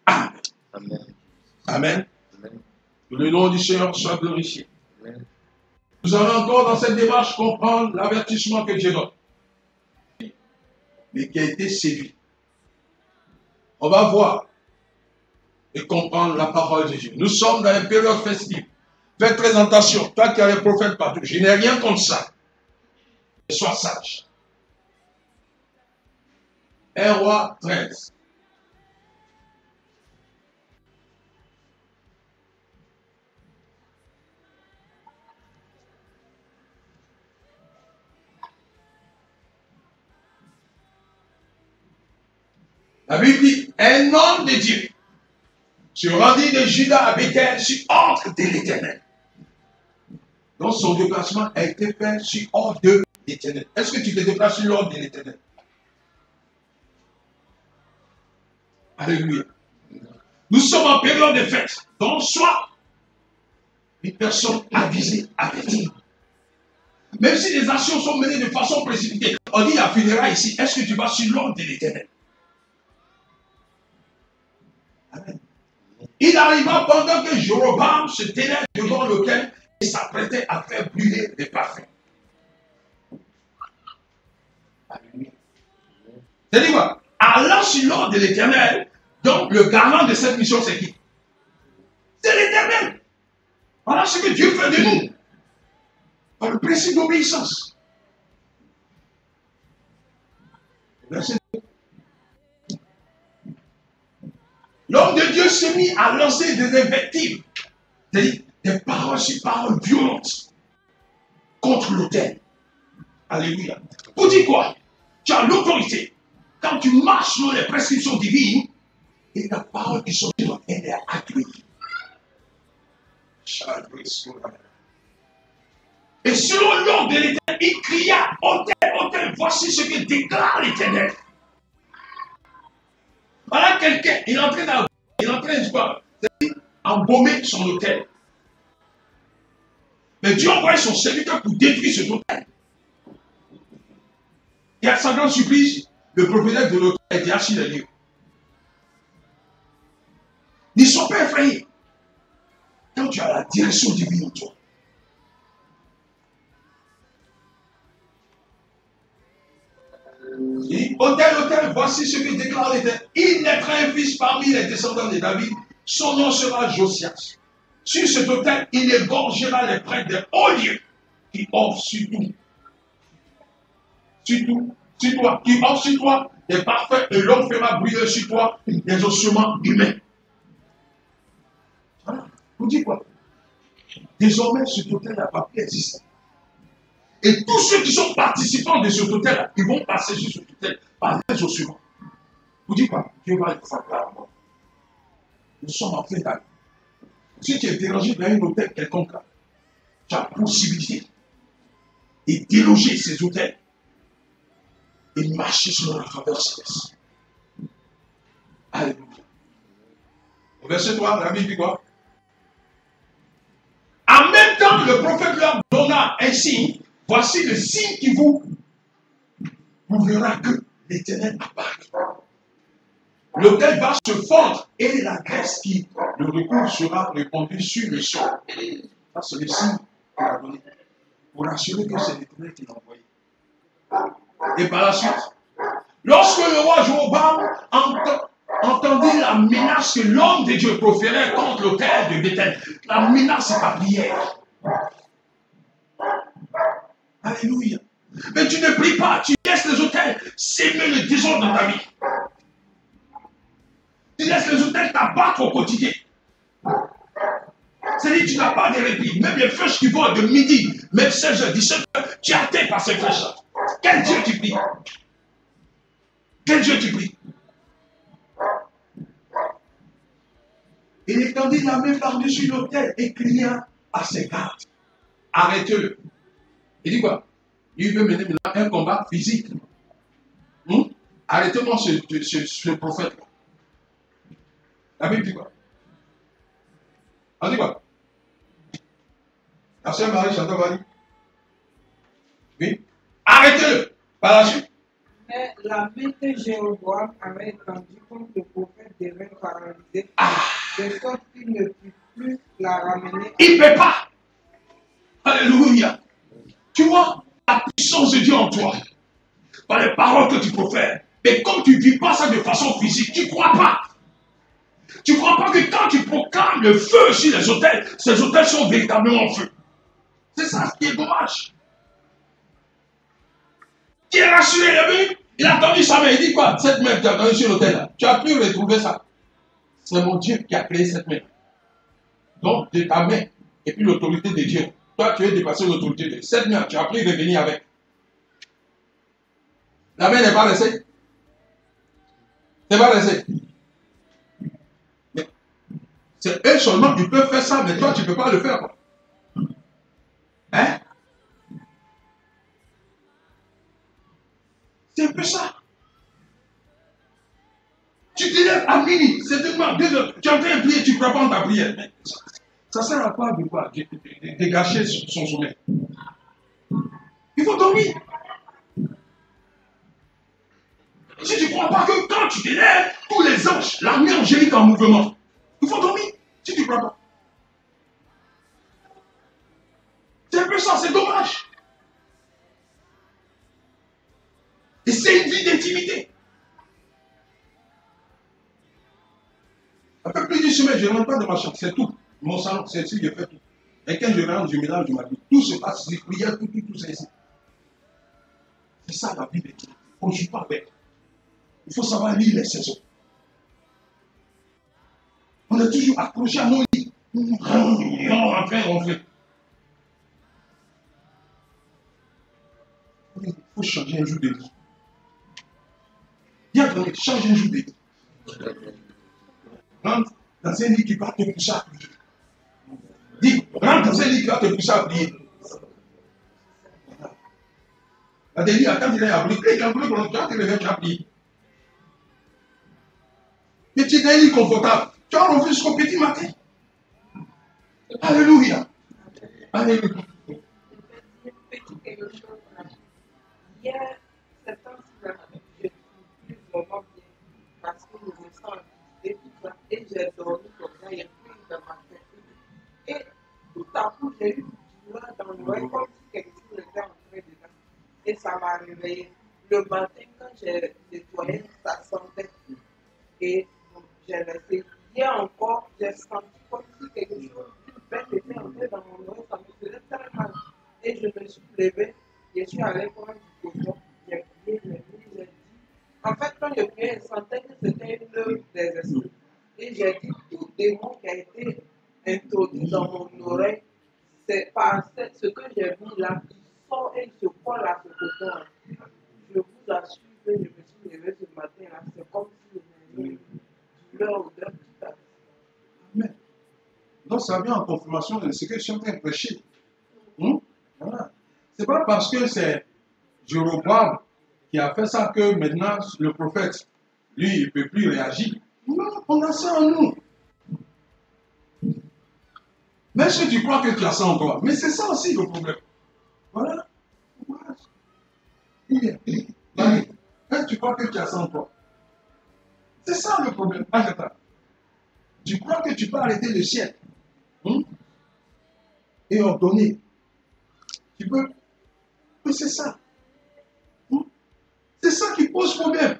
Amen. Amen. Amen. Amen. Que le nom du Seigneur soit glorifié. Amen. Nous allons encore dans cette démarche comprendre l'avertissement que Dieu donne. Mais qui a été séduit. On va voir et comprendre la parole de Dieu. Nous sommes dans une période festive. Faites très attention. Toi qui as les prophètes partout, je n'ai rien contre ça. Mais sois sage. 1 Roi 13. La Bible dit, un homme de Dieu se rendit de Juda à Bethel sur ordre de l'Éternel. Donc son déplacement a été fait sur ordre de l'Éternel. Est-ce que tu te déplaces sur l'ordre de l'Éternel? Alléluia. Nous sommes en période de fête. Donc soit une personne avisée, avertie. Même si les actions sont menées de façon précipitée, on dit la funéraille ici, est-ce que tu vas sur l'ordre de l'Éternel? Amen. Il arriva pendant que Jéroboam se tenait devant l'autel et s'apprêtait à faire brûler les parfums. C'est-à-dire quoi? Allant sur l'ordre de l'Éternel, donc le garant de cette mission, c'est qui? C'est l'Éternel. Voilà ce que Dieu fait de nous. Par le principe d'obéissance. Verset 2. L'homme de Dieu s'est mis à lancer des invectives, c'est-à-dire des paroles sur paroles violentes contre l'autel. Alléluia. Pour dire quoi? Tu as l'autorité. Quand tu marches dans les prescriptions divines, et la parole qui sort de toi, elle est accueillie. Et selon l'ordre de l'Éternel, il cria, autel, autel, voici ce que déclare l'Éternel. Voilà quelqu'un, il est en train d'embaumer son autel. Mais Dieu envoie son serviteur pour détruire cet autel. Et à sa grande surprise, le propriétaire de l'autel était assis dans le lieu. N'y sois pas effrayés. Quand tu as la direction divine en toi. Et autel, voici ce que déclare l'Éternel. Il naîtra un fils parmi les descendants de David. Son nom sera Josias. Sur cet autel, il égorgera les prêtres des hauts lieux qui offrent sur toi, qui offrent sur toi des parfums et l'homme fera brûler sur toi des ossements humains. Voilà. Vous dites quoi? Désormais, cet autel n'a pas pu exister. Et tous ceux qui sont participants de cet autel, ils vont passer sur cet autel par les ossements. Vous dites quoi? Dieu va le faire à moi. Nous sommes en train d'aller. Si tu es dérangé dans un hôtel quelconque, tu as la possibilité de déloger ces hôtels et marcher sur la faveur céleste. Alléluia. Au verset 3, la Bible dit quoi? En même temps, le prophète leur donna un signe. Voici le signe qui vous prouvera que l'Éternel apparaît. L'autel va se fondre et la graisse qui le recouvre sera répandue sur le sol. Ça, c'est le signe qu'il a donné pour assurer que c'est l'Éternel qui l'a envoyé. Et par la suite, lorsque le roi Jéroboam entendit la menace que l'homme de Dieu proférait contre l'autel de Bethel, la menace c'est la prière. Alléluia. Mais tu ne pries pas, tu laisses les autels s'aimer le désordre dans ta vie. Tu laisses les autels t'abattre au quotidien. C'est-à-dire que tu n'as pas de répit. Même les flèches qui vont de midi, même 16h, 17h, tu es atteint par ces flèches-là. Quel Dieu tu pries? Quel Dieu tu pries? Il étendit la main par-dessus l'autel et cria à ses gardes. Arrêtez-le. Il dit quoi? Il veut mener un combat physique. Arrêtez-moi ce prophète-là. La Bible dit quoi? On dit quoi? La sœur Marie Chantal va dire. Oui. Arrêtez-le. Par la suite. Mais la main que Jéroboam avait étendue contre le prophète devait paralyser, de sorte qu'il ne put plus la ramener. Il ne peut pas. Alléluia. Tu vois la puissance de Dieu en toi, par les paroles que tu profères. Mais comme tu ne vis pas ça de façon physique, tu ne crois pas. Tu ne crois pas que quand tu proclames le feu sur les autels, ces autels sont véritablement en feu. C'est ça ce qui est dommage. Qui est rassuré, il a vu? Il a tendu sa main, il dit quoi? Cette main que tu as tendue sur l'autel là, tu as pu retrouver ça. C'est mon Dieu qui a créé cette main. Donc, de ta main, et puis l'autorité de Dieu. Toi, tu es dépassé l'autorité de Dieu. Cette main, tu as pu revenir avec. La main n'est pas restée. C'est pas laissé. Mais c'est eux seulement qui peuvent faire ça, mais toi, tu ne peux pas le faire. Quoi. Hein? C'est un peu ça. Tu te lèves à minuit, c'est 2 heures, 2 heures. Tu es en train de prier, tu prépares ta prière. Mais ça sert à quoi de quoi? De gâcher son sommeil. Il faut dormir. Si tu ne crois pas que quand tu te lèves, tous les anges, l'armée angélique en mouvement, il faut dormir. Si tu ne crois pas. C'est un peu ça, c'est dommage. Et c'est une vie d'intimité. Ça fait plus d'une semaine, je ne rentre pas dans ma chambre, c'est tout. Mon salon, c'est ici, je fais tout. Et quand je rentre, je mélange, je m'habille. Tout se passe ici, prière, tout, c'est ici. C'est ça la vie d'intimité. On ne joue pas avec. Il faut savoir lire les saisons. On est toujours accroché à nos lits. On fait. Il faut changer un jour de vie. Bien donné, change un jour de vie. Rentre dans un lit qui va te pousser à prier. Dis, rentre dans un lit qui va te pousser à prier. La dernière, quand il est à prier, quand tu reviens, tu as prié. Mais tu es dans un lit confortable. Tu as refait jusqu'au petit matin. Alléluia. Alléluia. Hier, c'est temps je suis plus vraiment bien parce que je me sens et tout ça. Et j'ai dormi comme ça, il y a plus de ma tête. Et tout à coup, j'ai eu du doigt dans l'oreille comme si quelque chose était entré dedans. Et ça m'a réveillé. Le matin, quand j'ai nettoyé, ça sentait. Et donc, j'ai laissé. Hier encore, j'ai senti comme si quelque chose, une bête était entrée dans mon oreille. Ça me faisait très mal. Et je me suis levée. Je suis allé prendre du coton, j'ai prié, j'ai dit. En fait, quand je priais, je sentais que c'était une œuvre des esprits. Et j'ai dit, tout démon qui a été introduit dans mon oreille, c'est par ce que j'ai vu là, il sort et il se colle à ce coton. Je vous assure que je me suis levé ce matin là, c'est comme si j'avais une douleur ou d'un tout à fait. Amen. Donc ça vient en confirmation de ce que je suis en train de prêcher. Voilà. C'est pas parce que c'est Jéroboam qui a fait ça que maintenant le prophète, lui, il ne peut plus réagir. Non, on a ça en nous. Mais est-ce que tu crois que tu as ça en toi? Mais c'est ça aussi le problème. Voilà. Est-ce que tu crois que tu as ça en toi? C'est ça le problème. Tu crois que tu peux arrêter le ciel et ordonner. Tu peux. Mais c'est ça. C'est ça qui pose problème.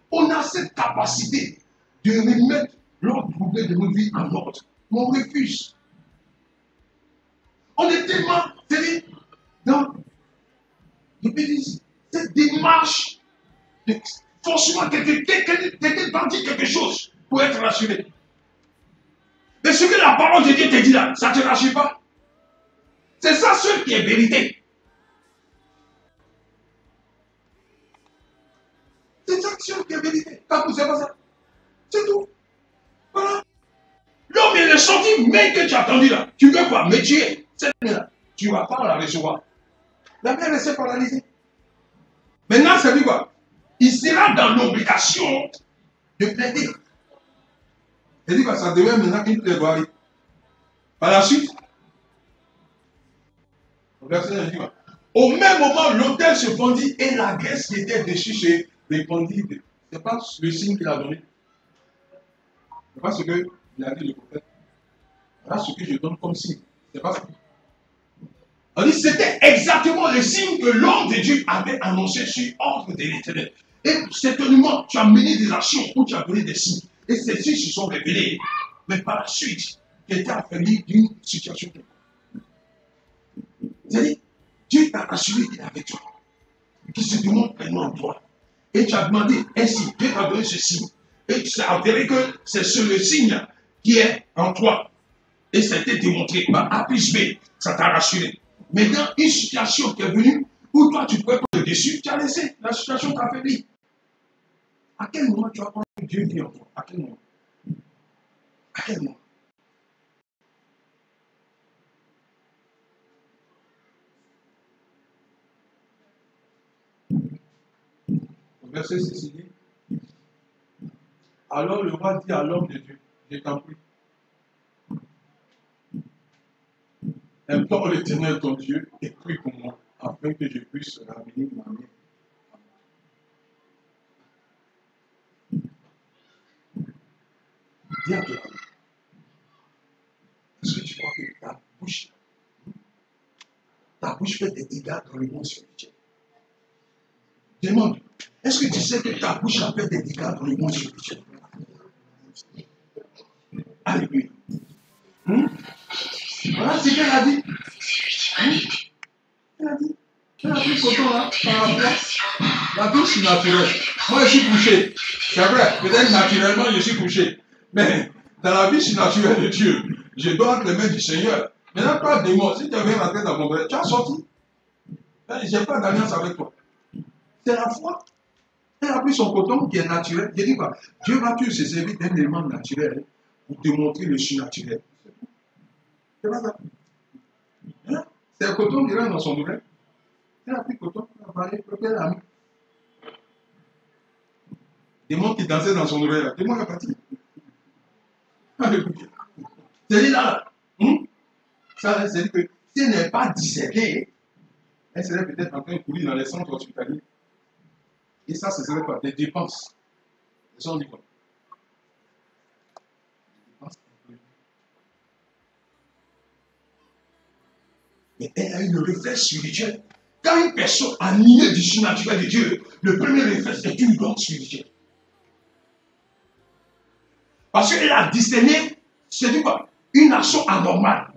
On a cette capacité de remettre l'ordre troublé de nos vies en ordre. Mais on refuse. On est tellement, c'est-à-dire, dans cette démarche, forcément, quelqu'un dit quelque chose pour être rassuré. Mais ce que la parole de Dieu te dit là, ça ne te rassure pas. C'est ça ce qui est vérité. C'est ça qui est vérité. Quand vous savez pas ça, c'est tout. Voilà. L'homme est le sentiment même que tu as entendu là. Tu veux quoi? Me tuer. Cette là, tu ne vas pas la recevoir. La mère reste paralysée. Maintenant, ça dit quoi? Il sera dans l'obligation de plaider. Il dit quoi? Ça devient maintenant une plaidoirie. Par la suite, au même moment, l'autel se fendit et la graisse qui était dessus se répandit. Ce n'est pas le signe qu'il a donné. Ce n'est pas ce qu'il a dit le prophète. Voilà ce que je donne comme signe. Ce n'est pas ça. On dit c'était exactement le signe que l'homme de Dieu avait annoncé sur ordre de l'Éternel. Et certainement, tu as mené des actions où tu as donné des signes. Et ces signes se sont révélés. Mais par la suite, tu étais affaibli d'une situation. C'est-à-dire, Dieu t'a assuré qu'il est avec toi, qu'il se demande pleinement en toi. Et tu as demandé ainsi, Dieu t'a donné ce signe. Et tu t'es avéré que c'est sur le signe qui est en toi. Et ça a été démontré par A plus B, ça t'a rassuré. Maintenant, une situation qui est venue où toi tu pouvais pas le dessus, tu as laissé, la situation t'a affaibli. À quel moment tu vas prendre que Dieu vit en toi? À quel moment? À quel moment? Verset 6 dit, alors le roi dit à l'homme de Dieu, je t'en prie, implore l'Éternel ton Dieu et prie pour moi, afin que je puisse ramener ma main. Dis à toi, est-ce que tu crois que ta bouche fait des dégâts dans le monde spirituel? Demande, est-ce que tu sais que ta bouche a fait des dégâts dans le monde spirituel? Alléluia. Voilà ce qu'elle a dit. Elle a dit. Elle a pris coton là, par rapport. La bouche est naturelle. Moi, je suis couché. C'est vrai, peut-être naturellement, je suis couché. Mais dans la vie naturelle de Dieu, je dois être les mains du Seigneur. Maintenant, toi, démon, si tu avais rentré dans mon vrai, tu as sorti. Je n'ai pas d'alliance avec toi. C'est la foi. Elle a pris son coton qui est naturel. Je dis quoi? Dieu va toujours se servir d'un élément naturel pour te montrer le surnaturel. C'est pas ça. Hein? C'est le coton qui rentre dans son oreille. Elle a pris le coton, elle a parlé, elle a mis. Démon qui dansait dans son oreille, là. Démon est parti. Alléluia. C'est là. Ça, c'est que si elle n'est pas discernée, elle serait peut-être en train de courir dans les centres hospitaliers. Et ça, ce serait quoi? Des dépenses. Les gens disent quoi? Mais elle a eu le réflexe spirituel. Quand une personne animée du surnaturel de Dieu, le premier réflexe est une grande spirituelle. Parce qu'elle a discerné, c'est quoi? Une action anormale.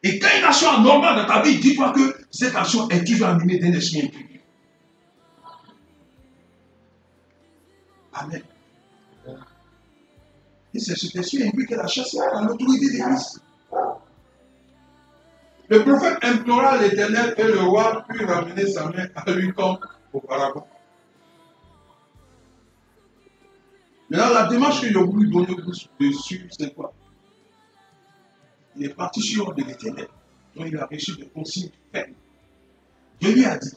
Et quand une action anormale dans ta vie, dis-toi que cette action est toujours animée d'un esprit impur. Amen. Et c'est cet esprit impur qu'elle a chassé à l'autorité des Christ. Le prophète implora l'Éternel et le roi put ramener sa main à lui comme auparavant. Maintenant, la démarche que j'ai voulu donner dessus, c'est quoi? Il est parti sur l'ordre de l'Éternel, dont il a reçu des consignes fermes. Dieu lui a dit,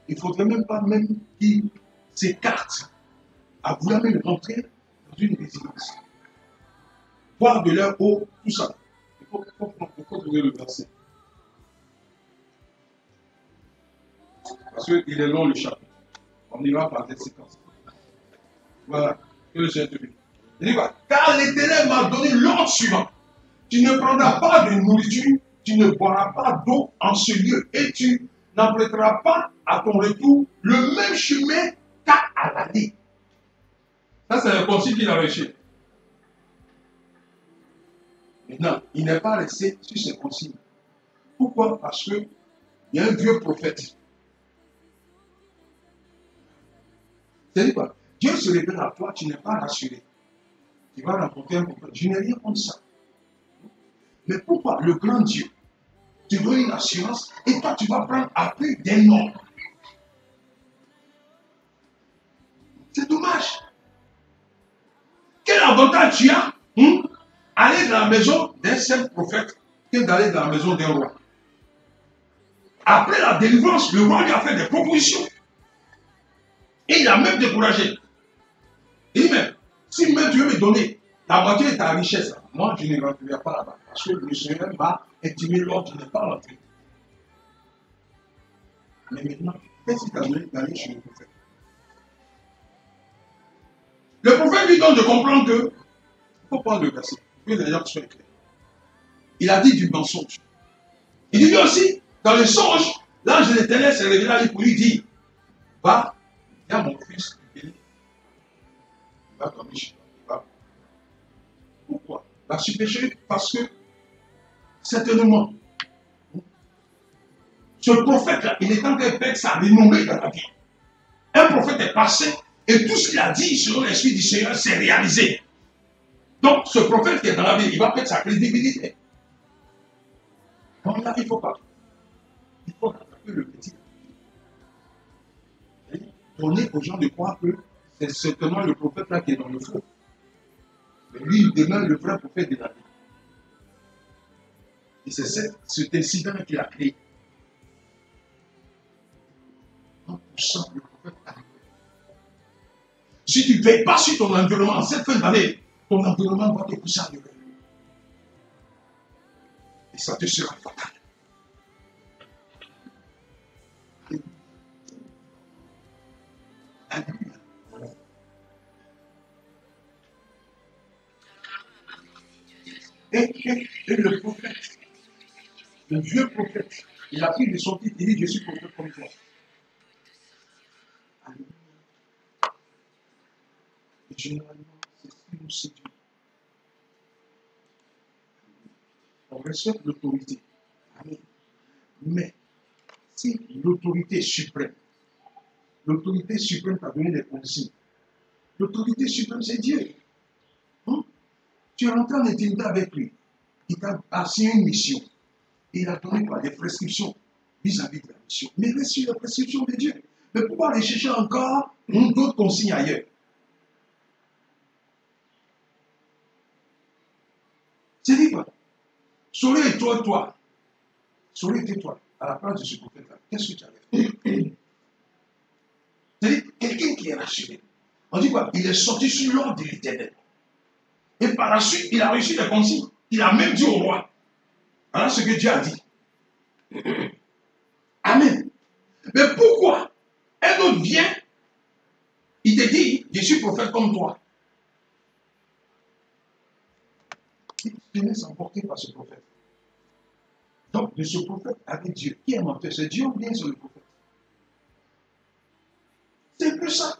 il ne faudrait même pas qu'il s'écarte à vouloir même rentrer dans une résidence. Boire de leur eau, tout ça. Il faut trouver le verset. Parce qu'il est long le chapitre. On ira par des séquences. Voilà. Que le Seigneur te bénisse. Il dit quoi? Car l'Éternel m'a donné l'ordre suivant. Tu ne prendras pas de nourriture, tu ne boiras pas d'eau en ce lieu, et tu n'emprunteras pas à ton retour le même chemin qu'à l'aller. Ça, c'est le consigne qu'il a reçu. Maintenant, il n'est pas resté sur ces consignes. Pourquoi? Parce qu'il y a un vieux prophète. C'est quoi? Dieu se révèle à toi, tu n'es pas rassuré. Tu vas rencontrer un prophète. Je n'ai rien contre ça. Mais pourquoi le grand Dieu te donne une assurance et toi tu vas prendre appui d'un homme? C'est dommage. Quel avantage tu as aller dans la maison d'un seul prophète que d'aller dans la maison d'un roi? Après la délivrance, le roi lui a fait des propositions. Et il a même découragé. Il dit même, si même tu veux me donner la moitié de ta richesse, moi je ne rentrerai pas là-bas. Parce que le Seigneur m'a intimé l'ordre, je n'ai pas rentré. Mais maintenant, qu'est-ce qu'il t'a donné d'aller chez le prophète? Le prophète lui donne de comprendre que, il faut prendre le verset, que les gens soient clairs. Il a dit du mensonge. Il dit lui aussi, dans le songe, l'ange de l'Éternel s'est révélé à lui pour lui dire, va, il y a mon fils, il va dormir chez toi. Pourquoi? Va se pécher parce que, certainement, ce prophète-là, il est en train de perdre sa renommée dans la vie. Un prophète est passé et tout ce qu'il a dit selon l'Esprit du Seigneur s'est réalisé. Donc, ce prophète qui est dans la vie, il va perdre sa crédibilité. Donc là, il ne faut pas. Il faut attraper le petit. donner aux gens de croire que c'est certainement le prophète là qui est dans le feu. Mais lui, il demeure le vrai prophète de la vie. Et c'est cet incident qu'il a créé. 1% le prophète arrive. Si tu ne veilles pas sur ton environnement en cette fin d'année, ton environnement va te pousser à l'erreur. Et ça te sera fatal. Alléluia. Et le prophète, le vieux prophète, il a pris de son titre, il dit, je suis prophète comme toi. Alléluia. Et généralement, c'est ce qui nous séduit. On respecte l'autorité. Amen. Mais si l'autorité suprême t'a donné des consignes, l'autorité suprême, c'est Dieu. Tu es rentré en intimité avec lui. Il t'a assigné une mission. Il a donné quoi? Des prescriptions vis-à-vis de la mission. Mais reste sur les prescriptions de Dieu. Mais pourquoi aller chercher encore d'autres consignes ailleurs? C'est dit quoi? Saurais toi. Saurais toi, à la place de ce prophète-là. Qu'est-ce que tu avais fait? C'est-à-dire, quelqu'un qui est rassuré. On dit quoi? Il est sorti sur l'ordre de l'Éternel. Et par la suite, il a reçu des consignes. Il a même dit au roi. Voilà ce que Dieu a dit. Amen. Mais pourquoi un autre vient, il te dit, je suis prophète comme toi. Il te laisse emporter par ce prophète. Donc, de ce prophète avec Dieu, qui est menteur? C'est Dieu ou bien c'est le prophète? C'est un peu ça.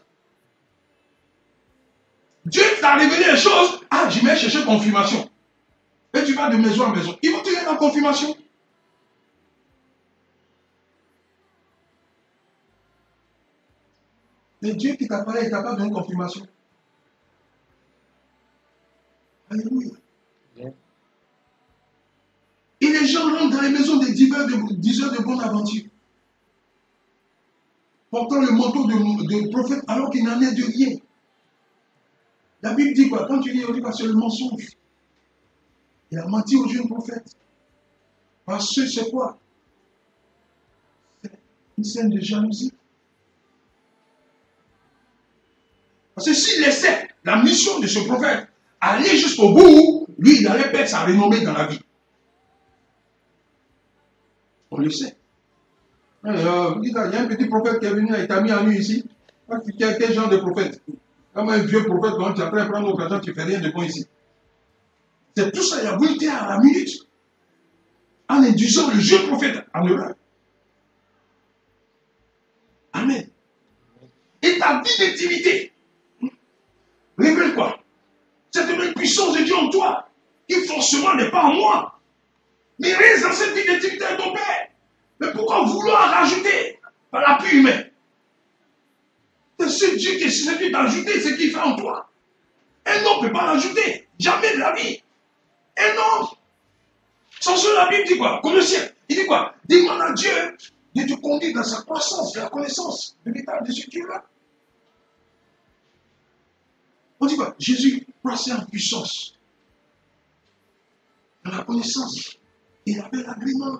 Dieu t'a révélé les choses. Ah, je vais chercher confirmation. Et tu vas de maison en maison. Ils vont te donner la confirmation. Mais Dieu qui t'a parlé, il t'a pas donné confirmation. Alléluia. Yeah. Et les gens rentrent dans les maisons des diseurs de bonne aventure, portant le manteau de prophète alors qu'il n'en est de rien. La Bible dit quoi? Quand tu lis, on dit que c'est le mensonge. Il a menti au jeune prophète. Parce que c'est quoi? C'est une scène de jalousie. Parce que s'il laissait la mission de ce prophète aller jusqu'au bout, lui, il allait perdre sa renommée dans la vie. On le sait. Il y a un petit prophète qui est venu, il t'a mis en nu ici. Quel genre de prophète? Comme un vieux prophète, quand tu apprends à prendre l'occasion, tu ne fais rien de bon ici. C'est tout ça, il a voulu à la minute. En induisant le jeune prophète en erreur. Amen. Et ta vie d'intimité révèle quoi? Cette même puissance de Dieu en toi, qui forcément n'est pas en moi. Mais reste dans cette vie d'intimité de ton Père. Mais pourquoi vouloir rajouter par l'appui humain? C'est Dieu qui est susceptible d'ajouter ce qu'il fait en toi. Un homme ne peut pas l'ajouter. Jamais de la vie. Un homme. Sans ce, la Bible dit quoi? Colossiens. Il dit quoi? Demande à Dieu de te conduire dans sa croissance, de la connaissance de l'état de ce Dieu-là. On dit quoi? Jésus croissait en puissance. Dans la connaissance. Il avait l'agrément.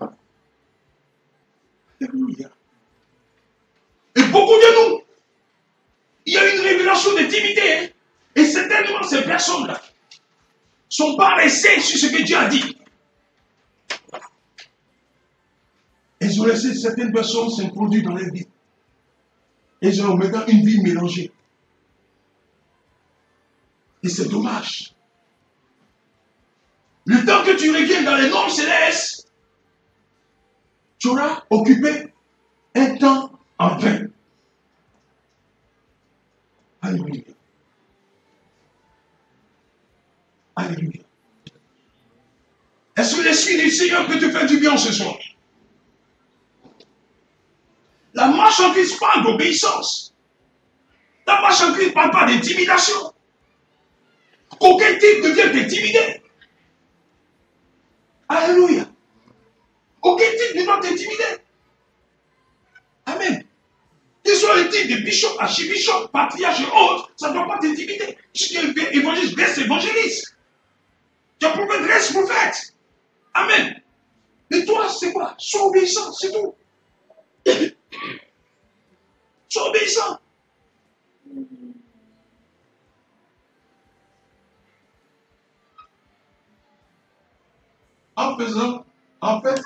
Alléluia. Et beaucoup de nous, il y a une révélation d'intimité. Hein? Et certainement ces personnes-là ne sont pas restées sur ce que Dieu a dit. Ils ont laissé certaines personnes s'introduire dans leur vie. Ils ont maintenant une vie mélangée. Et c'est dommage. Le temps que tu reviens dans les normes célestes, tu auras occupé un temps en vain. Alléluia. Alléluia. Est-ce que l'Esprit du Seigneur peut te faire du bien ce soir? La marche en Christ parle d'obéissance. La marche en Christ ne parle pas d'intimidation. Qu'aucun type ne vienne t'intimider. Alléluia. Aucun type ne doit t'intimider. Amen. Qu'il soit le type de de bishop, archibishop, patriarche et autres, ça ne doit pas t'intimider. Si tu es évangéliste, reste évangéliste. Tu es prophète, reste prophète. Amen. Et toi, c'est quoi? Sois obéissant, c'est tout. Sois obéissant.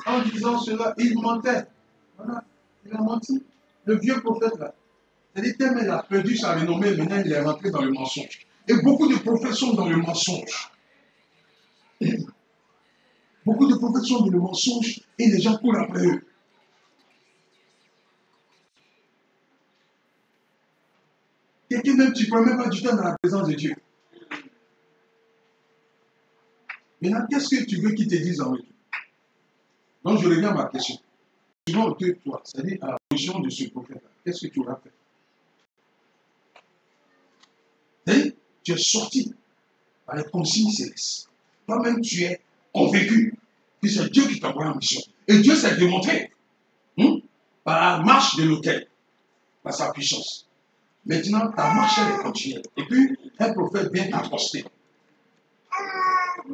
En disant cela, il mentait. Voilà, il a menti. Le vieux prophète là. C'est-à-dire, tellement il a perdu sa renommée, maintenant il est rentré dans le mensonge. Et beaucoup de prophètes sont dans le mensonge. Beaucoup de prophètes sont dans le mensonge et les gens courent après eux. Quelqu'un même, tu ne prends même pas du temps dans la présence de Dieu. Maintenant, qu'est-ce que tu veux qu'il te dise en retour? Donc, je reviens à ma question. Selon toi, c'est-à-dire à la position de ce prophète-là, qu'est-ce que tu auras fait? C'est-à-dire, tu es sorti par les consignes célestes. Toi-même, tu es convaincu que c'est Dieu qui t'envoie en mission. Et Dieu s'est démontré par la marche de l'autel, par sa puissance. Maintenant, ta marche, elle est continuelle. Et puis, un prophète vient t'accoster.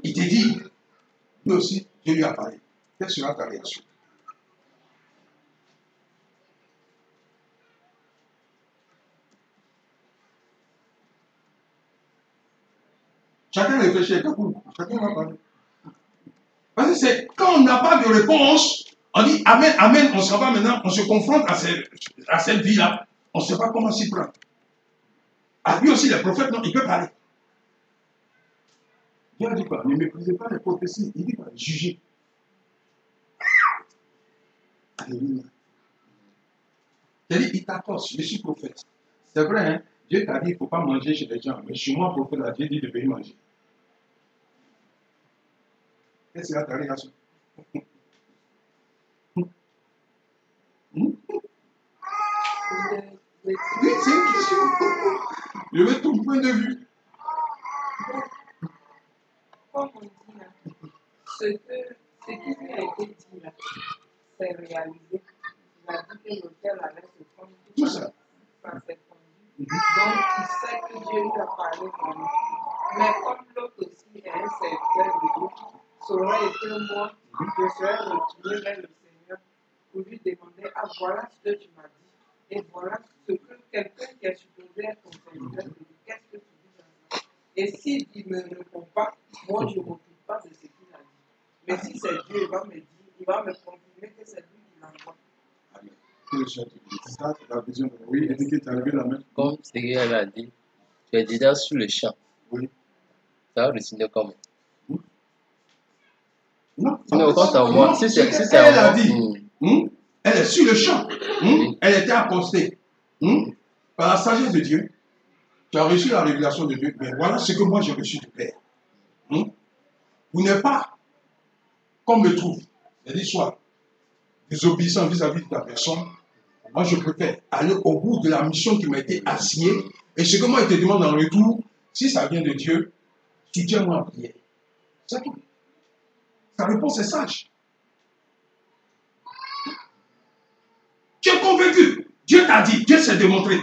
Il te dit, lui aussi, Dieu lui a parlé. Quelle sera ta réaction? Chacun réfléchit avec vous. Chacun va parler. Parce que c'est quand on n'a pas de réponse, on dit Amen, Amen, on s'en va maintenant, on se confronte à cette vie-là. On ne sait pas comment s'y prendre. Ah, lui aussi, les prophètes, non, il peut parler. Dieu a dit quoi? Ne méprisez pas les prophéties. Il dit quoi? Jugez. Alléluia. C'est-à-dire, il t'accorde, je suis prophète. C'est vrai, hein? Dieu t'a dit, il ne faut pas manger chez les gens. Mais chez moi, prophète, Dieu dit de venir manger. Qu'est-ce que c'est ta réaction? Oui, c'est une question. Je veux ton point de vue. Comme on dit là, ce qui lui a été dit là, c'est réalisé. Il a dit que l'autel allait se fondre. Tout ça. Ça s'est fondu. Donc, il sait que Dieu lui a parlé vraiment. Mais comme l'autre aussi est un serviteur de Dieu, ça aurait été moi, je serais retourné vers le Seigneur pour lui demander, ah voilà ce que tu m'as dit. Et voilà ce que quelqu'un qui est supposé être ton serviteur te dit. Qu'est-ce que tu dis dans ça? Et s'il ne me répond pas, moi je ne m'occupe pas de ce qu'il a dit. Mais si c'est Dieu, il va me dire, il va me confirmer que c'est lui qui l'envoie. C'est ça, la vision. Oui, et que tu as levé la main. Comme Seigneur l'a dit, tu es déjà sur le champ. Oui. Ça va le signer comment? Non, Non, quand c'est en moi, si c'est elle en a dit. Elle est sur le champ. Elle était accostée. Par la sagesse de Dieu. Tu as reçu la révélation de Dieu. Mais voilà ce que moi j'ai reçu du Père. Vous n'êtes pas comme me trouve. C'est-à-dire, soit désobéissant vis-à-vis de ta personne. Moi, je préfère aller au bout de la mission qui m'a été assignée. Et ce que moi, il te demande en retour, si ça vient de Dieu, soutiens-moi en prière. C'est tout. Sa réponse est sage. Tu es convaincu. Dieu t'a dit, Dieu s'est démontré.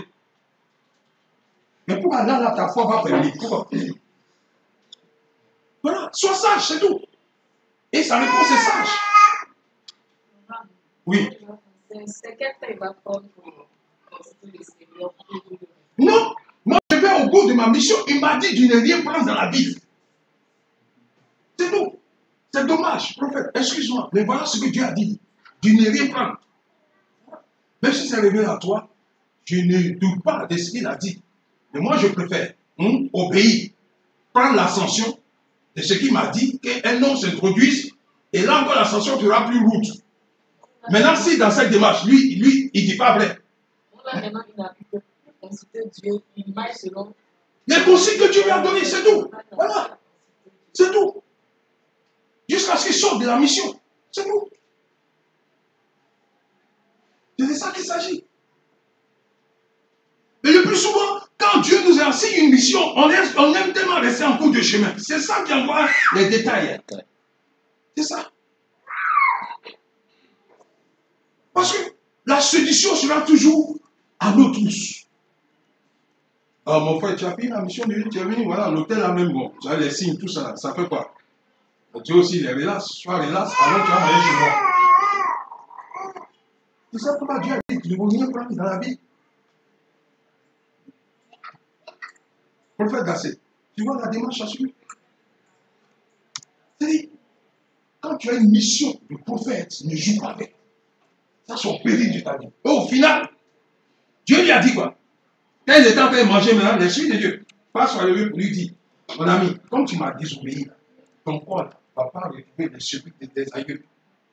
Mais pourquoi là, ta foi va faiblir? Pourquoi? Voilà, sois sage, c'est tout. Et sa réponse est sage. Oui. C'est quel temps il va prendre pour constituer le Seigneur? Non, moi je vais au bout de ma mission. Il m'a dit de ne rien prendre dans la Bible. C'est tout. C'est dommage, prophète. Excuse-moi, mais voilà ce que Dieu a dit. De ne rien prendre. Même si c'est révélé à toi, je ne doute pas de ce qu'il a dit. Mais moi je préfère obéir, prendre l'ascension de ce qu'il m'a dit, qu'un homme s'introduise, et là encore l'ascension sera plus lourde. Maintenant, si dans cette démarche, lui, il ne dit pas vrai. Là, maintenant, il n'a plus consulter Dieu, il marche selon. Les consignes que Dieu lui a données, c'est tout. Voilà. C'est tout. Jusqu'à ce qu'il sorte de la mission. C'est tout. C'est de ça qu'il s'agit. Mais le plus souvent, quand Dieu nous assigne une mission, on aime tellement rester en cours de chemin. C'est ça qui envoie les détails. C'est ça. Parce que la sédition sera toujours à nous tous. Ah, mon frère, tu as pris la mission de Dieu, tu es venu, voilà, l'hôtel là même, bon, tu as les signes, tout ça, ça fait quoi? Dieu aussi, les relax, sois relax, alors tu vas aller chez moi. C'est ça pourquoi Dieu a dit, tu ne veux rien prendre dans la vie. Prophète Gassé, tu vois la démarche à suivre. C'est-à-dire, quand tu as une mission de prophète, ne joue pas avec. Ça, c'est au péril de ta vie. Et au final, Dieu lui a dit quoi? Quand il était en train de manger maintenant, l'Esprit de Dieu passe sur le lieu pour lui dire, mon ami, comme tu m'as désobéi, ton corps va pas récupérer les sépulcres de tes aïeux.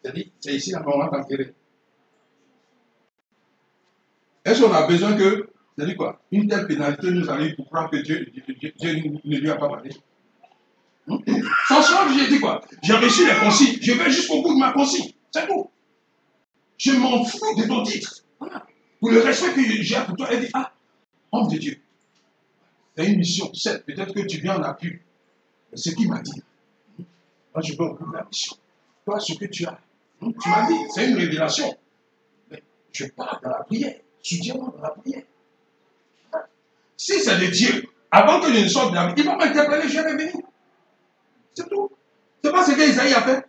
C'est-à-dire, c'est ici la maman t'enterrer. Est-ce qu'on a besoin que, c'est-à-dire quoi, une telle pénalité nous arrive pour croire que Dieu ne lui a pas parlé? Sans cela, j'ai dit quoi? J'ai reçu les consignes, je vais jusqu'au bout de ma consigne. C'est tout. Je m'en fous de ton titre. Voilà. Pour le respect que j'ai pour toi, elle dit, ah, homme de Dieu, c'est une mission, certes, peut-être que tu viens en appui. C'est ce qu'il m'a dit. Moi, je veux au bout de la mission. Toi, ce que tu as, tu m'as dit, c'est une révélation. Mais je pars dans la prière. Soutiens-moi dans la prière. Si c'est de Dieu, avant que je ne sorte de la vie, il va m'interpeller, je vais venir. C'est tout. C'est pas ce qu'Isaïe a fait.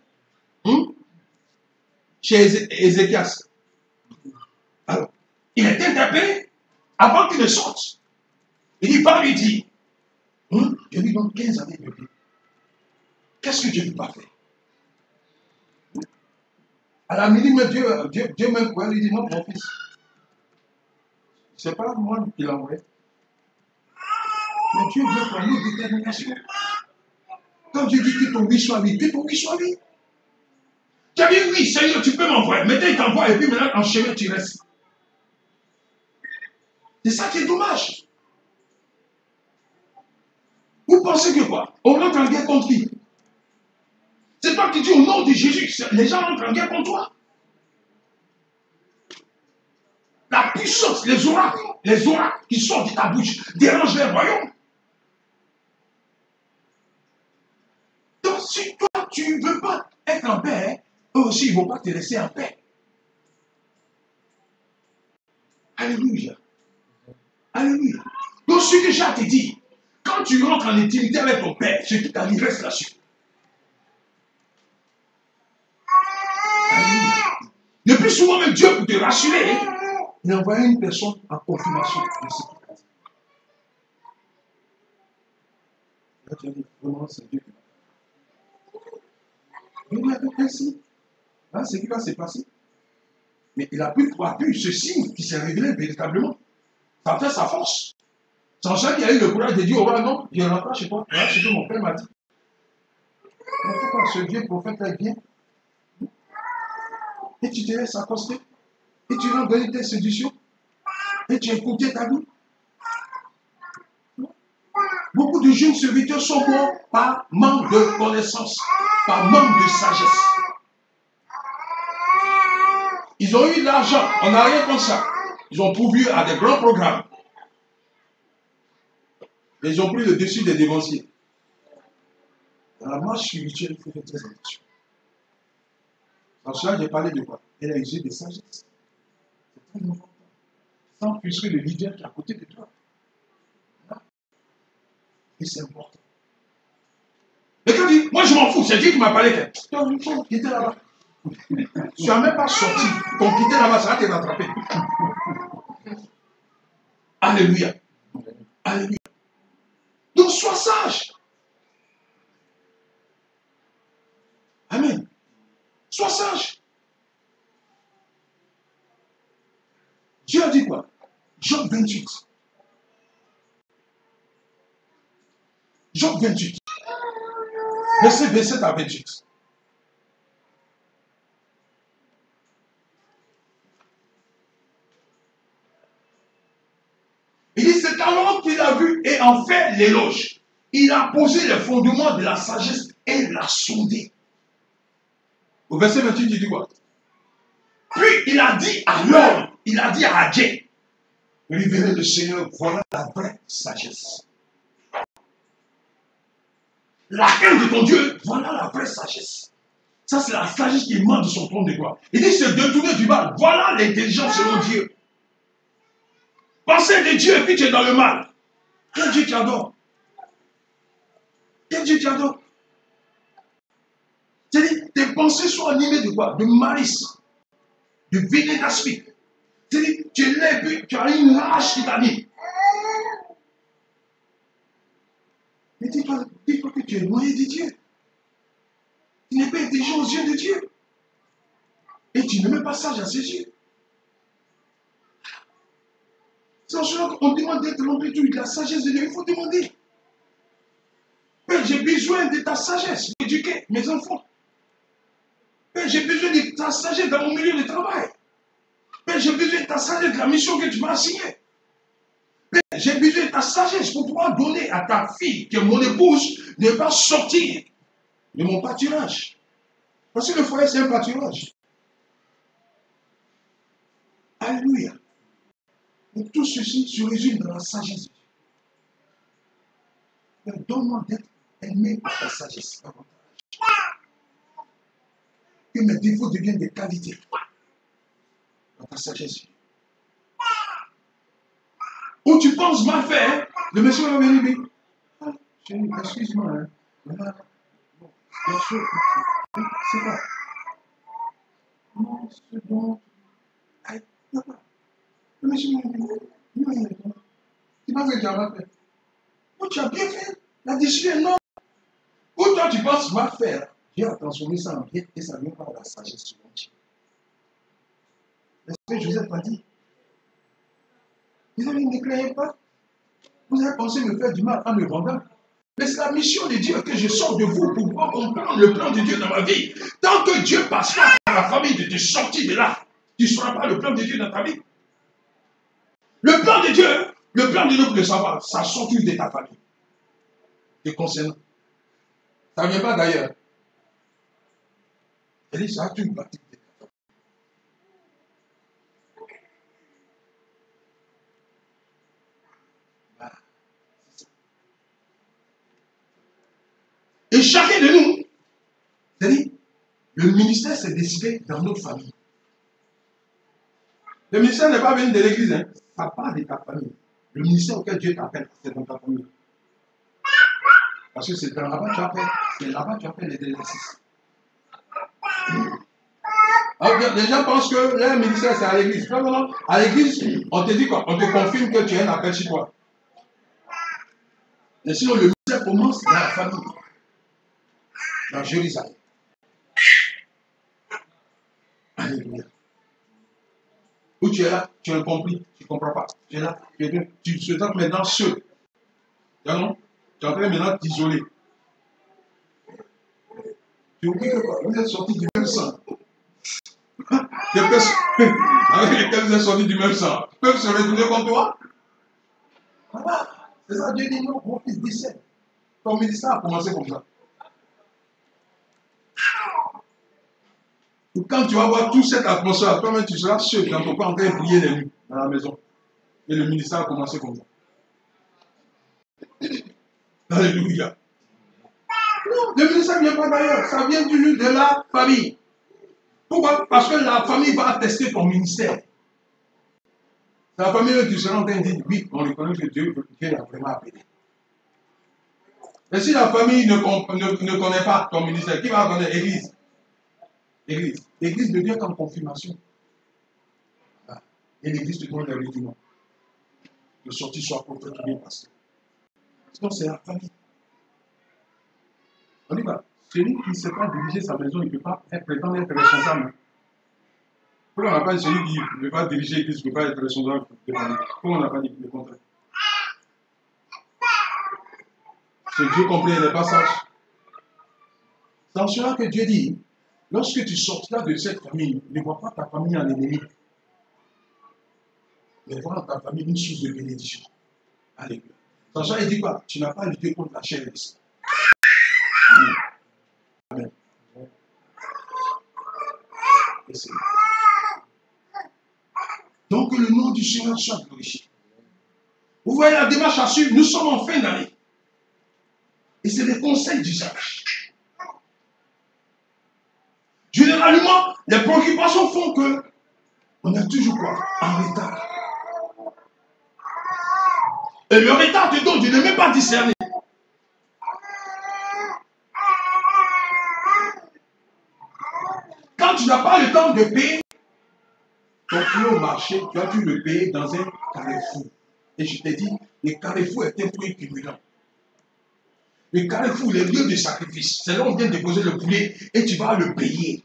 Chez Ézéchias. Alors, il est interpellé avant qu'il ne sorte. Il dit, va lui dire, je lui donne 15 années de vie. Qu'est-ce que Dieu ne peut pas faire? À la minute, Dieu même quoi, lui dit, non, mon fils. Ce n'est pas moi qui l'a envoyé. Mais Dieu veut prendre une détermination. Quand Dieu dit que ton oui soit oui, que ton oui soit oui. Tu as dit oui, Seigneur, tu peux m'envoyer. Maintenant, il t'envoie et puis maintenant, en chemin, tu restes. C'est ça qui est dommage. Vous pensez que quoi? On entre en guerre contre qui? C'est toi qui dis au nom de Jésus. Les gens entrent en guerre contre toi. La puissance, les oracles qui sortent de ta bouche dérangent les royaumes. Donc, si toi, tu ne veux pas être en paix, eux aussi, ils ne vont pas te laisser en paix. Alléluia. Alléluia. Donc, ce que j'ai à te dire, quand tu rentres en intimité avec ton Père, ce qui t'arrive, reste là-dessus. Alléluia. Le plus souvent, même Dieu, pour te rassurer, il envoie une personne en confirmation de ce qu'il a dit. Là, tu as dit, vraiment, c'est Dieu qui m'a dit. Il y avait ainsi. Là, c'est ce qui va se passer. Mais il a pu voir ce signe qui s'est révélé véritablement. Ça fait sa force. Sans ça qu'il a eu le courage de dire au roi, non, je ne rentre pas chez toi. Voilà ce que mon père m'a dit. Mais pourquoi ce vieux prophète est bien? Et tu te laisses accoster. Et tu vas donner tes séductions. Et tu écoutes ta vie. Beaucoup de jeunes serviteurs sont morts par manque de connaissance, par manque de sagesse. Ils ont eu de l'argent, on n'a rien contre ça. Ils ont pourvu à des grands programmes. Mais ils ont pris le dessus des dévanciers. Dans la marche spirituelle, il faut faire très attention. Dans cela, j'ai parlé de quoi? Elle a usé de sagesse. C'est très important. Sans frustrer le leader qui est à côté de toi. Et c'est important. Mais quand tu dis, moi je m'en fous, c'est Dieu qui m'a parlé. Donc, il faut quitter là-bas. Tu n'as même pas sorti. Ton quitter là-bas, ça va te rattraper. Alléluia. Alléluia. Donc sois sage. Amen. Sois sage. Dieu a dit quoi? Job 28. Job 28. Verset 27 à 28. Il dit, c'est alors qu'il a vu et en fait l'éloge. Il a posé les fondements de la sagesse et l'a sondé. Au verset 28, il dit quoi? Puis il a dit à l'homme, il a dit à Dieu, révélez le Seigneur, voilà la vraie sagesse. La haine de ton Dieu, voilà la vraie sagesse. Ça, c'est la sagesse qui émane de son trône de gloire. Il dit, se détourner du mal, voilà l'intelligence selon Dieu. Pensez de Dieu et puis tu es dans le mal. Quel Dieu tu adores? Quel Dieu tu adores? C'est-à-dire, tes pensées sont animées de quoi? De malice, de venin d'aspic. C'est-à-dire, tu es là et puis tu as une rage qui t'anime. Mais dis-toi que tu es noyé de Dieu. Tu n'es pas intelligent aux yeux de Dieu. Et tu n'es même pas sage à ses yeux. C'est en cela qu'on demande d'être rempli de la sagesse de Dieu. Il faut demander. Père, j'ai besoin de ta sagesse pour éduquer mes enfants. Père, j'ai besoin de ta sagesse dans mon milieu de travail. Père, j'ai besoin de ta sagesse de la mission que tu m'as assignée. Père, j'ai besoin de ta sagesse pour pouvoir donner à ta fille, que mon épouse ne va pas sortir de mon pâturage. Parce que le foyer, c'est un pâturage. Alléluia. Et tout ceci se résume dans la sagesse de Dieu. Père, donne-moi d'être aimé par ta sagesse. Que mes défauts deviennent des qualités. Dans ta sagesse. Où tu penses mal faire, le monsieur va venir dire, ah, excuse-moi, hein. Voilà. Bon, bien sûr, c'est pas. Non, c'est bon. Aïe, papa. Le monsieur va venir dire, tu m'as fait déjà mal faire. Oh, tu as bien fait. La discipline, non. Où toi tu penses mal faire, Dieu a transformé ça en bien et ça vient par la sagesse de Dieu. Est-ce que Joseph a dit? Vous avez ne croyez pas? Vous avez pensé me faire du mal en me vendant? Mais c'est la mission de Dieu que je sors de vous pour pouvoir comprendre le plan de Dieu dans ma vie. Tant que Dieu passe pas par la famille de te sortir de là, tu ne sauras pas le plan de Dieu dans ta vie. Le plan de Dieu pour le savoir, ça sort de ta famille. Te concernant. Ça ne vient pas d'ailleurs. Elle dit, ça a une pratique. Et chacun de nous, c'est-à-dire, le ministère s'est décidé dans notre famille. Le ministère n'est pas venu de l'église, hein. Ça part de ta famille. Le ministère auquel Dieu t'appelle, c'est dans ta famille. Parce que c'est là-bas que tu appelles les exercices. Alors, les gens pensent que leur ministère c'est à l'église. Non, non, non. À l'église, on te dit quoi? On te confirme que tu as un appel chez toi. Mais sinon, le ministère commence dans la famille. Dans Jérusalem. Alléluia. Où tu es là, tu es incompris, tu ne comprends pas. Tu es là, tu te sens maintenant seul. Non, tu es en train maintenant de t'isoler. Tu oublies que quoi? Vous êtes sortis du même sang. Des personnes avec lesquelles vous êtes sortis du même sang peuvent se retourner contre toi. Voilà. C'est ça, Dieu dit non, mon fils décède. Ton ministère a commencé comme ça. Quand tu vas voir toute cette atmosphère, toi-même tu seras seul dans ton coin en train de prier les nuits dans la maison. Et le ministère a commencé comme ça. Alléluia. Non, le ministère ne vient pas d'ailleurs, ça vient toujours de la famille. Pourquoi? Parce que la famille va attester ton ministère. C'est la famille où tu seras en train de dire, oui, on reconnaît que Dieu a vraiment appelé. Mais si la famille ne connaît pas ton ministère, qui va connaître? L'église. L'église devient comme confirmation. Et l'église te donne le rudiment. Le sorti soit pour toi qui vient passer. Sinon, c'est la famille. On dit, celui qui ne sait pas diriger sa maison, il ne peut pas prétendre être responsable. Pourquoi on n'a pas dit celui qui ne peut pas diriger l'église, ne peut pas être responsable de la famille? Pourquoi on n'a pas dit le contraire? C'est Dieu complet, il n'est pas sage. C'est en cela que Dieu dit, lorsque tu sortiras de cette famille, ne vois pas ta famille en ennemi. Mais vois dans ta famille une source de bénédiction. Alléluia. Dans ça, il dit quoi? Tu n'as pas lutté contre la chair et le sang. Amen. Donc que le nom du Seigneur soit glorifié. Vous voyez la démarche à suivre, nous sommes en fin d'année. Et c'est des conseils du sage. Généralement, les préoccupations font que on est toujours quoi? En retard. Et le retard te donne, tu ne même pas discerner. Quand tu n'as pas le temps de payer ton poulet au marché, tu as dû le payer dans un carrefour. Et je t'ai dit, le carrefour est un point cumulant. Le carrefour, le lieu de sacrifice, c'est là où on vient déposer le poulet et tu vas le payer.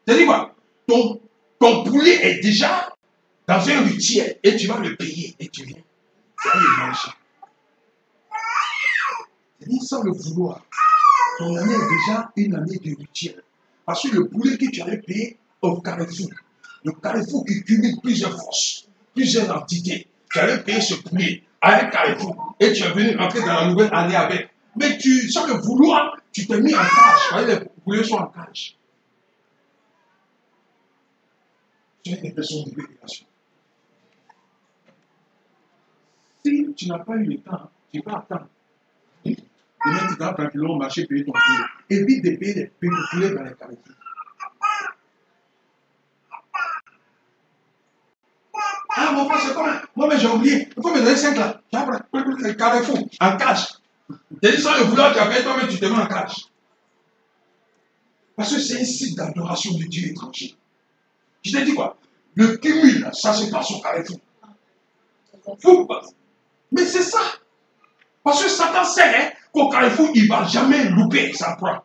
C'est-à-dire quoi? Ton poulet est déjà dans un rituel et tu vas le payer et tu viens. Tu vas le manger. C'est-à-dire sans le vouloir. Ton année est déjà une année de rituel. Parce que le poulet que tu avais payé au carrefour, le carrefour qui cumule plusieurs forces, plusieurs entités, tu avais payé ce poulet à un carrefour et tu es venu rentrer dans la nouvelle année avec. Mais sans le vouloir, tu t'es mis en cage. Les poulets sont en cage. Tu as une impression de révélation. Si tu n'as pas eu le temps, tu vas attendre. Demain, tu vas tranquillement marcher, payer ton poulet. Évite de payer les poulets dans les carrefours. Ah, mon frère, c'est comment? Moi, mais j'ai oublié. Il faut me donner 5 là. Tu vas prendre le carrefour, en cage. Tu dis sans le vouloir, tu as payé toi-même, tu te mets en cage. Parce que c'est un site d'adoration de Dieu étranger. Je t'ai dit quoi? Le cumul, ça se passe au carrefour. Mais c'est ça. Parce que Satan sait qu'au carrefour, il ne va jamais louper sa proie.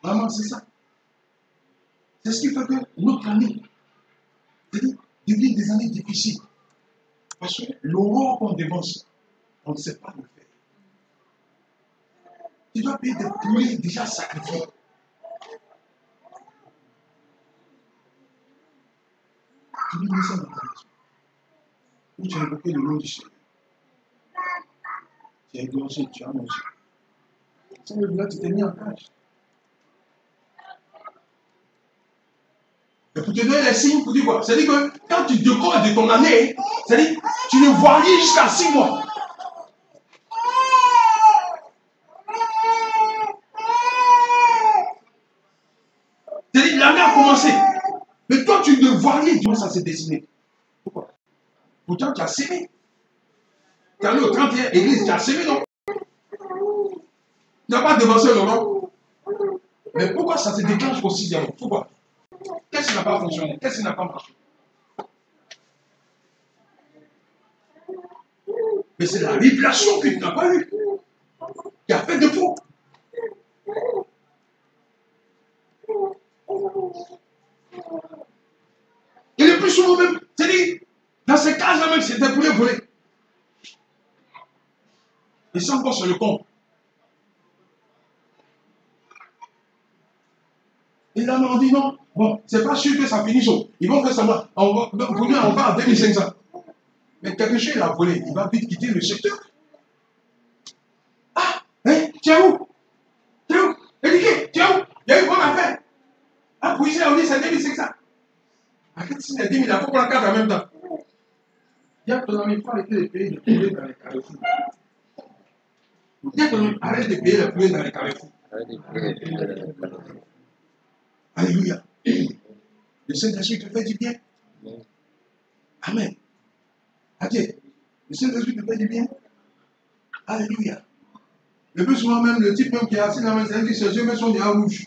Vraiment, c'est ça. C'est ce qui fait que notre année devient des années difficiles. Parce que l'aurore qu'on dévance, on ne sait pas le faire. Tu dois payer des poulets déjà sacrifiés. Tu dis, mais ça dans ta maison. Où tu as invoqué le nom du Seigneur. Tu as égorgé, tu as mangé. Sans le vouloir, tu t'es mis en cage. Et pour te donner les signes, pour dire quoi? C'est-à-dire que quand tu décolles de ton année, c'est-à-dire tu ne vois rien jusqu'à 6 mois. C'est-à-dire l'année a commencé. Mais toi, tu ne vois rien, tu commences à se dessiner. Pourquoi? Pourtant, tu as sémé. Tu es allé au 31 église, tu as sémé, non? Tu n'as pas devancé le nom. Mais pourquoi ça se déclenche aussi bien? Pourquoi? Qu'est-ce qui n'a pas fonctionné? Qu'est-ce qui n'a pas marché? Mais c'est la révélation que tu n'as pas eue qui a fait défaut. Et le plus souvent même, c'est-à-dire, dans ces cases-là même, c'est des poulets volés. Ils sont encore sur le compte. Et là, on dit non. Bon, c'est pas sûr que ça finisse. Ils vont faire ça. On va à 2500. Mais quelque chose, il a volé. Il va vite quitter le secteur. Ah, hein, tu es où? Tu es où? Éduqué, tu es où? Il y a une bonne affaire. Ah, pour ici, on dit c'est 2500. Ah, qu'est-ce que c'est 10 000? Il faut prendre la carte en même temps. Il y a ton ami, il faut arrêter de payer les poulets dans les carrefours. Il y a ton ami, arrête de payer les poulets dans les carrefours. Alléluia. Le Saint-Esprit te fait du bien. Amen. Adieu. Le Saint-Esprit te fait du bien. Alléluia. Le plus souvent même, le type même qui est assis dans la main, c'est que ses yeux sont déjà rouges.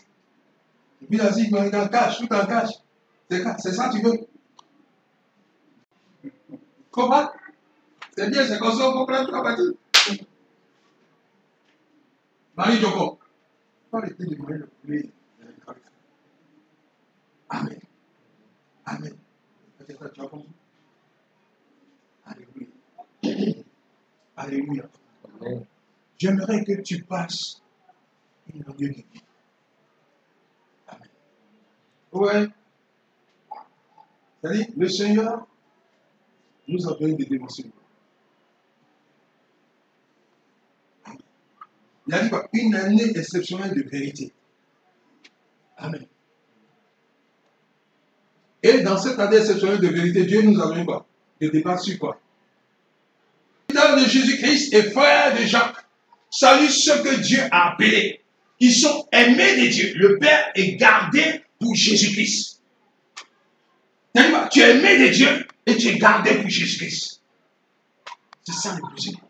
Et puis il est assis, il est en cache, tout en cache. C'est ça que tu veux. Comment? C'est bien, c'est comme ça qu'on prend la partie. Marie Joko. Il faut arrêter de demander le poulet. Amen. Amen. Peut-être tu as compris. Alléluia. Alléluia. Amen. J'aimerais que tu passes une année de vie. Amen. Ouais. C'est-à-dire, le Seigneur nous a donné des démonstrations. Il a dit quoi? Une année exceptionnelle de vérité. Amen. Et dans cette année exceptionnelle de vérité, Dieu nous a donné quoi? De débattre sur quoi? Le de Jésus-Christ et frère de Jacques. Salue ceux que Dieu a appelés. qui sont aimés de Dieu, le Père est gardé pour Jésus-Christ. Tu es aimé de Dieu et tu es gardé pour Jésus-Christ. C'est ça le plus important.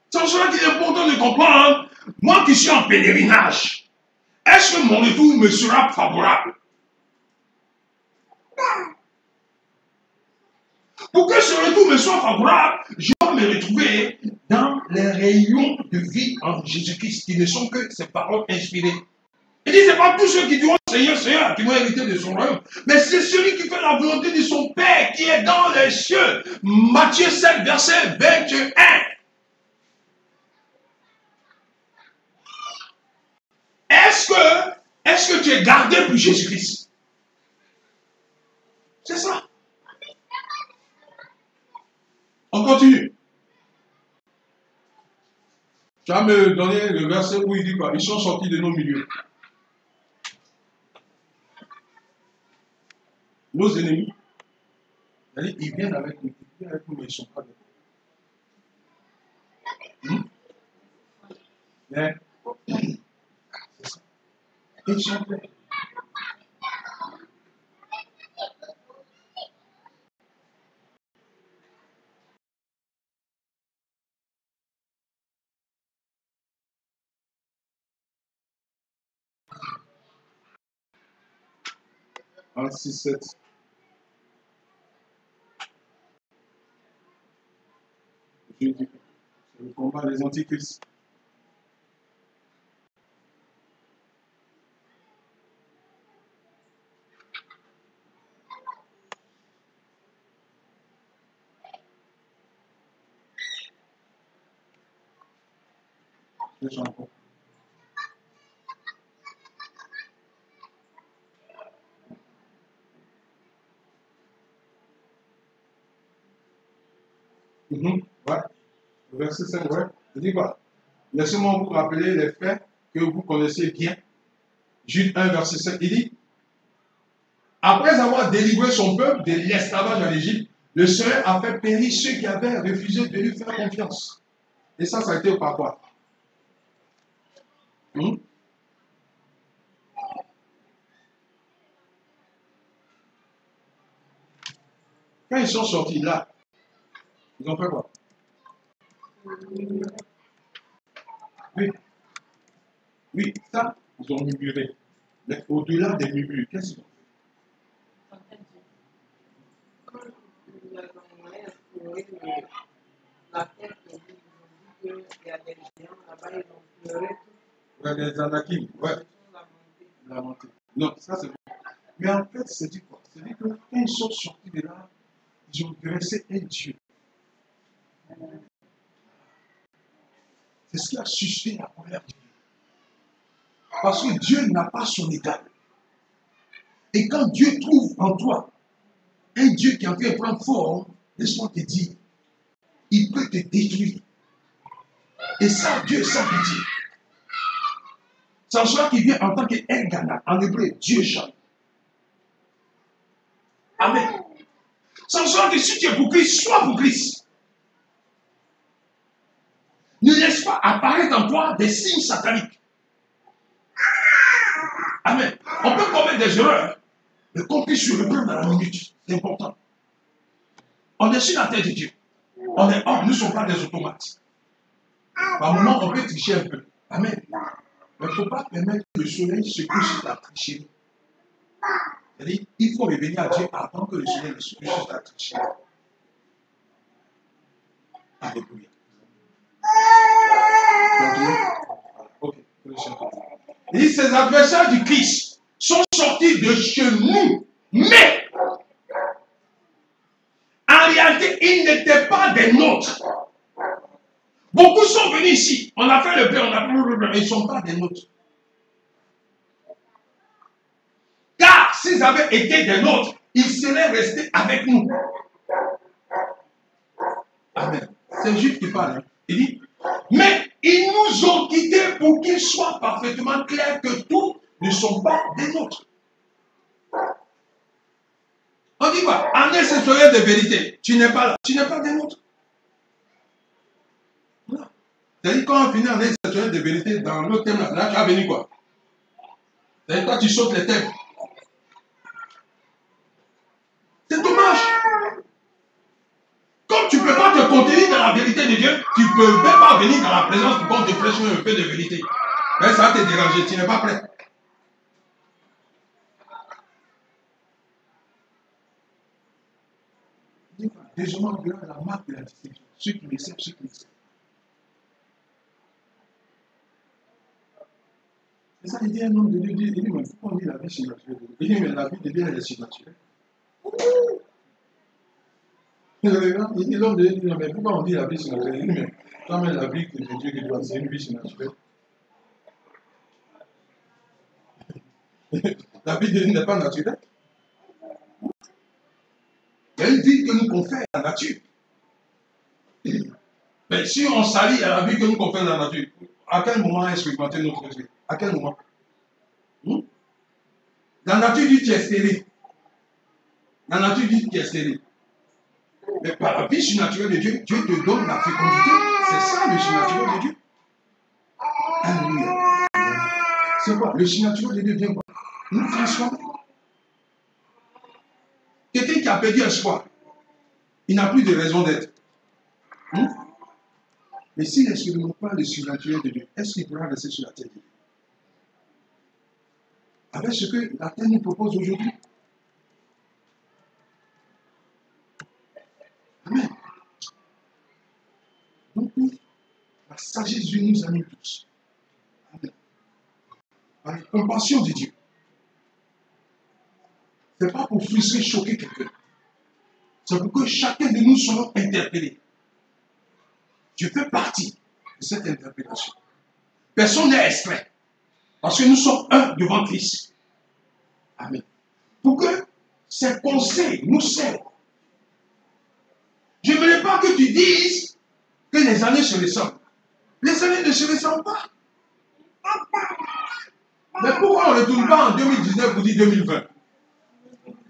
C'est cela qu'il est important de comprendre. Moi qui suis en pèlerinage, est-ce que mon retour me sera favorable? Pour que ce retour me soit favorable, je dois me retrouver dans les rayons de vie en Jésus-Christ, qui ne sont que ses paroles inspirées. Il dit, ce n'est pas tous ceux qui diront Seigneur, Seigneur, qui vont hériter de son royaume, mais c'est celui qui fait la volonté de son Père qui est dans les cieux. Matthieu 7, verset 21. Est-ce que tu es gardé pour Jésus-Christ? C'est ça. On continue. Tu vas me donner le verset où il dit quoi? Ils sont sortis de nos milieux. Nos ennemis, ils viennent avec nous. Ils viennent avec nous, mais ils ne sont pas de nous. Mais, c'est ça. Ils sont prêts. Un, 6, 7. C'est le combat des antichrists. Encore. Ouais. Le verset 5, ouais. Je dis quoi? Laissez-moi vous rappeler les faits que vous connaissez bien. Jude 1, verset 7, il dit, après avoir délivré son peuple de l'esclavage en Égypte, le Seigneur a fait périr ceux qui avaient refusé de lui faire confiance. Et ça a été par quoi? Quand ils sont sortis là, ils ont fait quoi? Oui. Oui, ça, ils ont murmuré. Mais au-delà des murmures, qu'est-ce qu'ils ont fait? La terre qui dit qu'il y a des géants là-bas, ils ont pleuré. Il y a des anakim, ouais. Lamenté. Non, ça c'est bon. Mais en fait, c'est dit quoi? C'est dit que quand ils sont sortis de là, ils ont dressé un Dieu. C'est ce qui a suscité la colère de Dieu. Parce que Dieu n'a pas son égal. Et quand Dieu trouve en toi un Dieu qui a fait prendre forme, laisse-moi te dire, il peut te détruire. Et ça, Dieu est sans pitié. C'est en cela qu'il vient en tant qu'Elgana, en hébreu, Dieu chante. Amen. C'est en cela que si tu es pour Christ, sois pour Christ. Ne laisse pas apparaître en toi des signes sataniques. Amen. On peut commettre des erreurs, mais qu'on puisse se reprendre dans la minute. C'est important. On est sur la terre de Dieu. On est homme, nous ne sommes pas des automates. Par moment, on peut tricher un peu. Amen. Mais il ne faut pas permettre que le soleil se couche sur la tricherie. C'est-à-dire, il faut revenir à Dieu avant que le soleil ne se couche sur la tricherie. Alléluia. Ok. Et ces adversaires du Christ sont sortis de chez nous, mais en réalité, ils n'étaient pas des nôtres. Beaucoup sont venus ici, on a fait le pain, on a mais ils ne sont pas des nôtres. Car s'ils avaient été des nôtres, ils seraient restés avec nous. Amen. C'est Jude qui parle. Hein. Il dit, mais ils nous ont quittés pour qu'il soit parfaitement clair que tous ne sont pas des nôtres. On dit quoi? En un sensoriel de vérité, tu n'es pas là. Tu n'es pas des nôtres. Non. C'est-à-dire, quand on finit en exceptionnel de vérité, dans l'autre thème, là, tu as venu quoi? C'est-à-dire, toi, tu sautes les thèmes. C'est dommage. Comme tu ne peux pas te contenir dans la vérité de Dieu, tu ne peux même pas venir dans la présence pour qu'on te prêche un peu de vérité. Mais ça va te déranger, tu n'es pas prêt. Deuxièmement, la marque de la distinction. Ceux qui le savent, ceux qui le savent. C'est ça, il dit un homme de Dieu, il dit, mais pourquoi on dit la vie surnaturelle? Il dit, mais la vie de Dieu, elle est surnaturelle. Il dit, l'homme de Dieu dit, mais pourquoi on dit la vie surnaturelle? Il dit, mais quand même la vie de Dieu qui doit, c'est une vie surnaturelle. La vie de Dieu n'est pas naturelle. Il y a une vie que nous confère la nature. Mais si on s'allie à la vie que nous confère la nature, à quel moment expérimenter notre vie? À quel moment? La nature dit que tu es stérile. La nature dit que tu es stérile. Mais par la vie surnaturelle de Dieu, Dieu te donne la fécondité. C'est ça le surnaturel de Dieu. Alléluia. C'est quoi? Le surnaturel de Dieu vient quoi? Nous transformer. Quelqu'un qui a perdu espoir, il n'a plus de raison d'être. Mais s'il n'expérimente pas le surnaturel de Dieu, est-ce qu'il pourra rester sur la terre de Dieu? Avec ce que la terre nous propose aujourd'hui. Amen. Donc, la sagesse de nous anime tous. Amen. Par la compassion de Dieu. Ce n'est pas pour frustrer, choquer quelqu'un. C'est pour que chacun de nous soit interpellé. Je fais partie de cette interpellation. Personne n'est extrait. Parce que nous sommes un devant Christ. Amen. Pour que ces conseils nous servent. Je ne voulais pas que tu dises que les années se ressemblent. Les années ne se ressemblent pas. Mais pourquoi on ne retourne pas en 2019 pour dire 2020?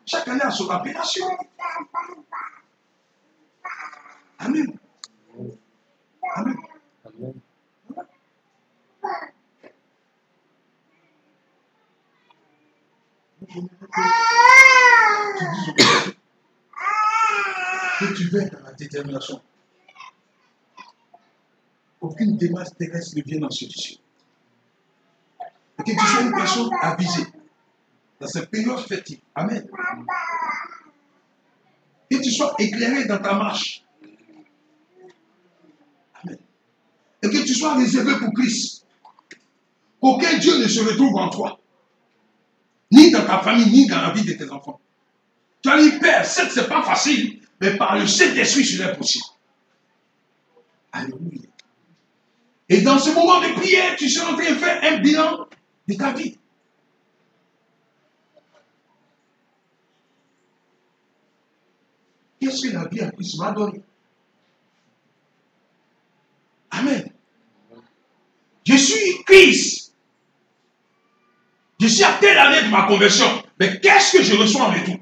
Chaque année a son appellation. Amen. Amen. Amen. Je ne veux que tu veux dans la détermination. Aucune démarche terrestre ne vient en solution. Et que tu sois une personne avisée dans cette période fétive. Amen. Que tu sois éclairé dans ta marche. Amen. Et que tu sois réservé pour Christ. Qu'aucun Dieu ne se retrouve en toi. Ni dans ta famille, ni dans la vie de tes enfants. Tu as dit, Père, certes, ce n'est pas facile, mais par le Saint-Esprit, cela est possible. Alléluia. Et dans ce moment de prière, tu seras en train de faire un bilan de ta vie. Qu'est-ce que la vie en Christ m'a donné? Amen. Je suis Christ. Je suis à telle année de ma conversion. Mais qu'est-ce que je reçois en retour?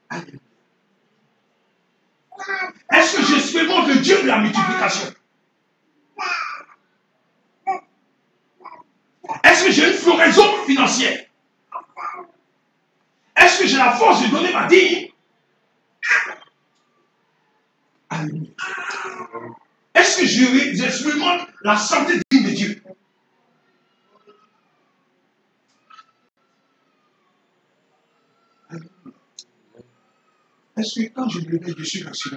Alléluia. Est-ce que j'expérimente le Dieu de la multiplication? Est-ce que j'ai une floraison financière? Est-ce que j'ai la force de donner ma dîme? Alléluia. Est-ce que j'expérimente la santé divine de Dieu? Alléluia. Est-ce que quand je me réveille, je suis rassuré?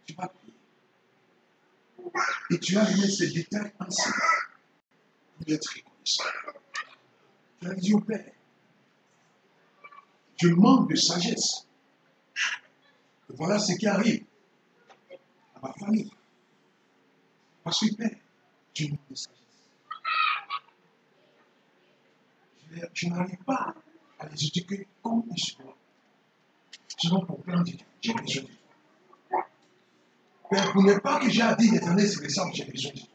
Tu vas prier. Et tu as mis ces détails ensemble pour être reconnaissant. Tu as dit au Père, je manque de sagesse. Et voilà ce qui arrive à ma famille. Parce que Père, je manque de sagesse. Je n'arrive pas à les éduquer comme il se doit. Sinon, pour plein de Dieu, j'ai besoin de toi. Père, pour ne pas que j'ai à dire les années se ressemblent, j'ai besoin de toi.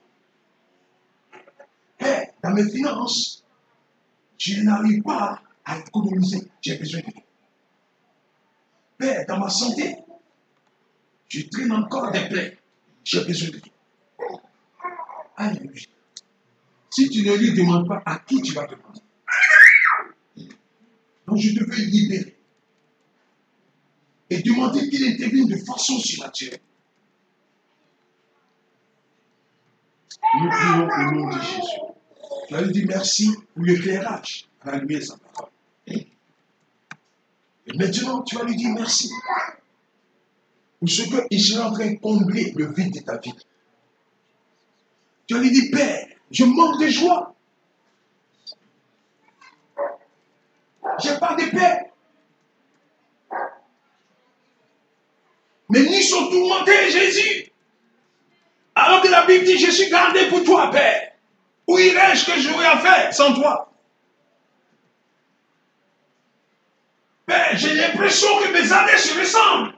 Père, dans mes finances, je n'arrive pas à économiser, j'ai besoin de toi. Père, dans ma santé, je traîne encore des plaies. J'ai besoin de toi. Alléluia. Si tu ne lui demandes pas, à qui tu vas demander? Donc je te veux libérer. Et demander qu'il intervienne de façon surnaturelle. Nous prions au nom de Jésus. Tu vas lui dire merci pour l'éclairage à la lumière de sa parole. Et maintenant, tu vas lui dire merci pour ce qu'il sera en train de combler le vide de ta vie. Tu vas lui dire, Père, je manque de joie. J'ai pas de paix. Mes nuits sont tourmentées, Jésus. Alors que la Bible dit, je suis gardé pour toi, Père. Où irais-je que j'aurais à faire sans toi? Père, j'ai l'impression que mes années se ressemblent.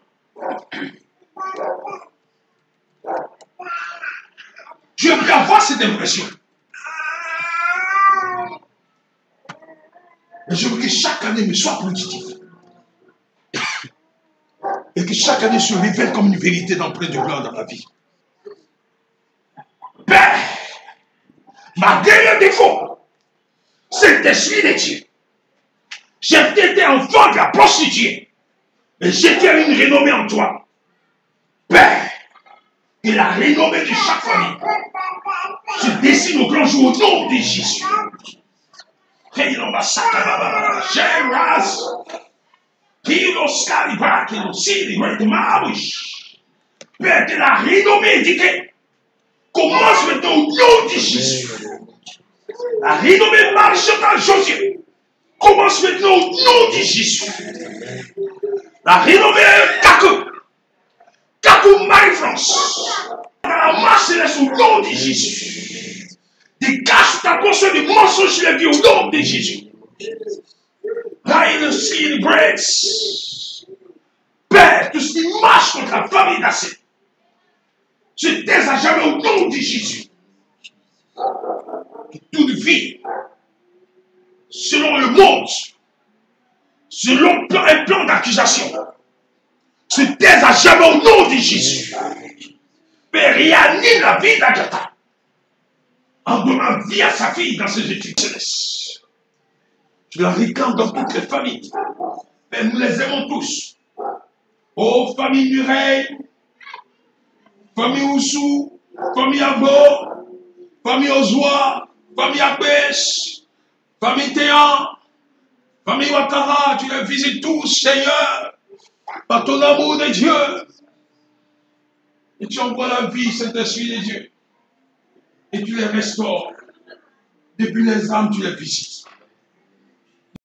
Je veux avoir cette impression. Mais je veux que chaque année me soit positive. Et que chaque année se révèle comme une vérité d'empreinte de gloire dans ma vie. Père, malgré le défaut, cet esprit de Dieu, j'ai été enfant de la prostituée, et j'étais une renommée en toi. Père, et la renommée de chaque famille se dessine au grand jour au nom de Jésus. Père, que la renommée indiquée commence maintenant au nom de Jésus. La renommée maréchale Josué commence maintenant au nom de Jésus. La renommée Kakou Marie-France. La marche céleste au nom de Jésus. Dégage ta conscience de mensonges sur la vie au nom de Jésus. Père, tout ce qui marche contre la famille d'Assé se taise à jamais au nom de Jésus. Et toute vie, selon le monde, selon un plan d'accusation, se taise à jamais au nom de Jésus. Père, réanime la vie d'Agatha en donnant vie à sa fille dans ses études célestes. Je la réclame dans toutes les familles. Père, nous les aimons tous. Oh, famille Mireille, famille Oussou, famille Abo, famille Ozoa, famille Apèche, famille Théan, famille Wakara, tu les visites tous, Seigneur, par ton amour de Dieu. Et tu envoies la vie, Saint-Esprit de Dieu. Et tu les restaures. Depuis les âmes, tu les visites.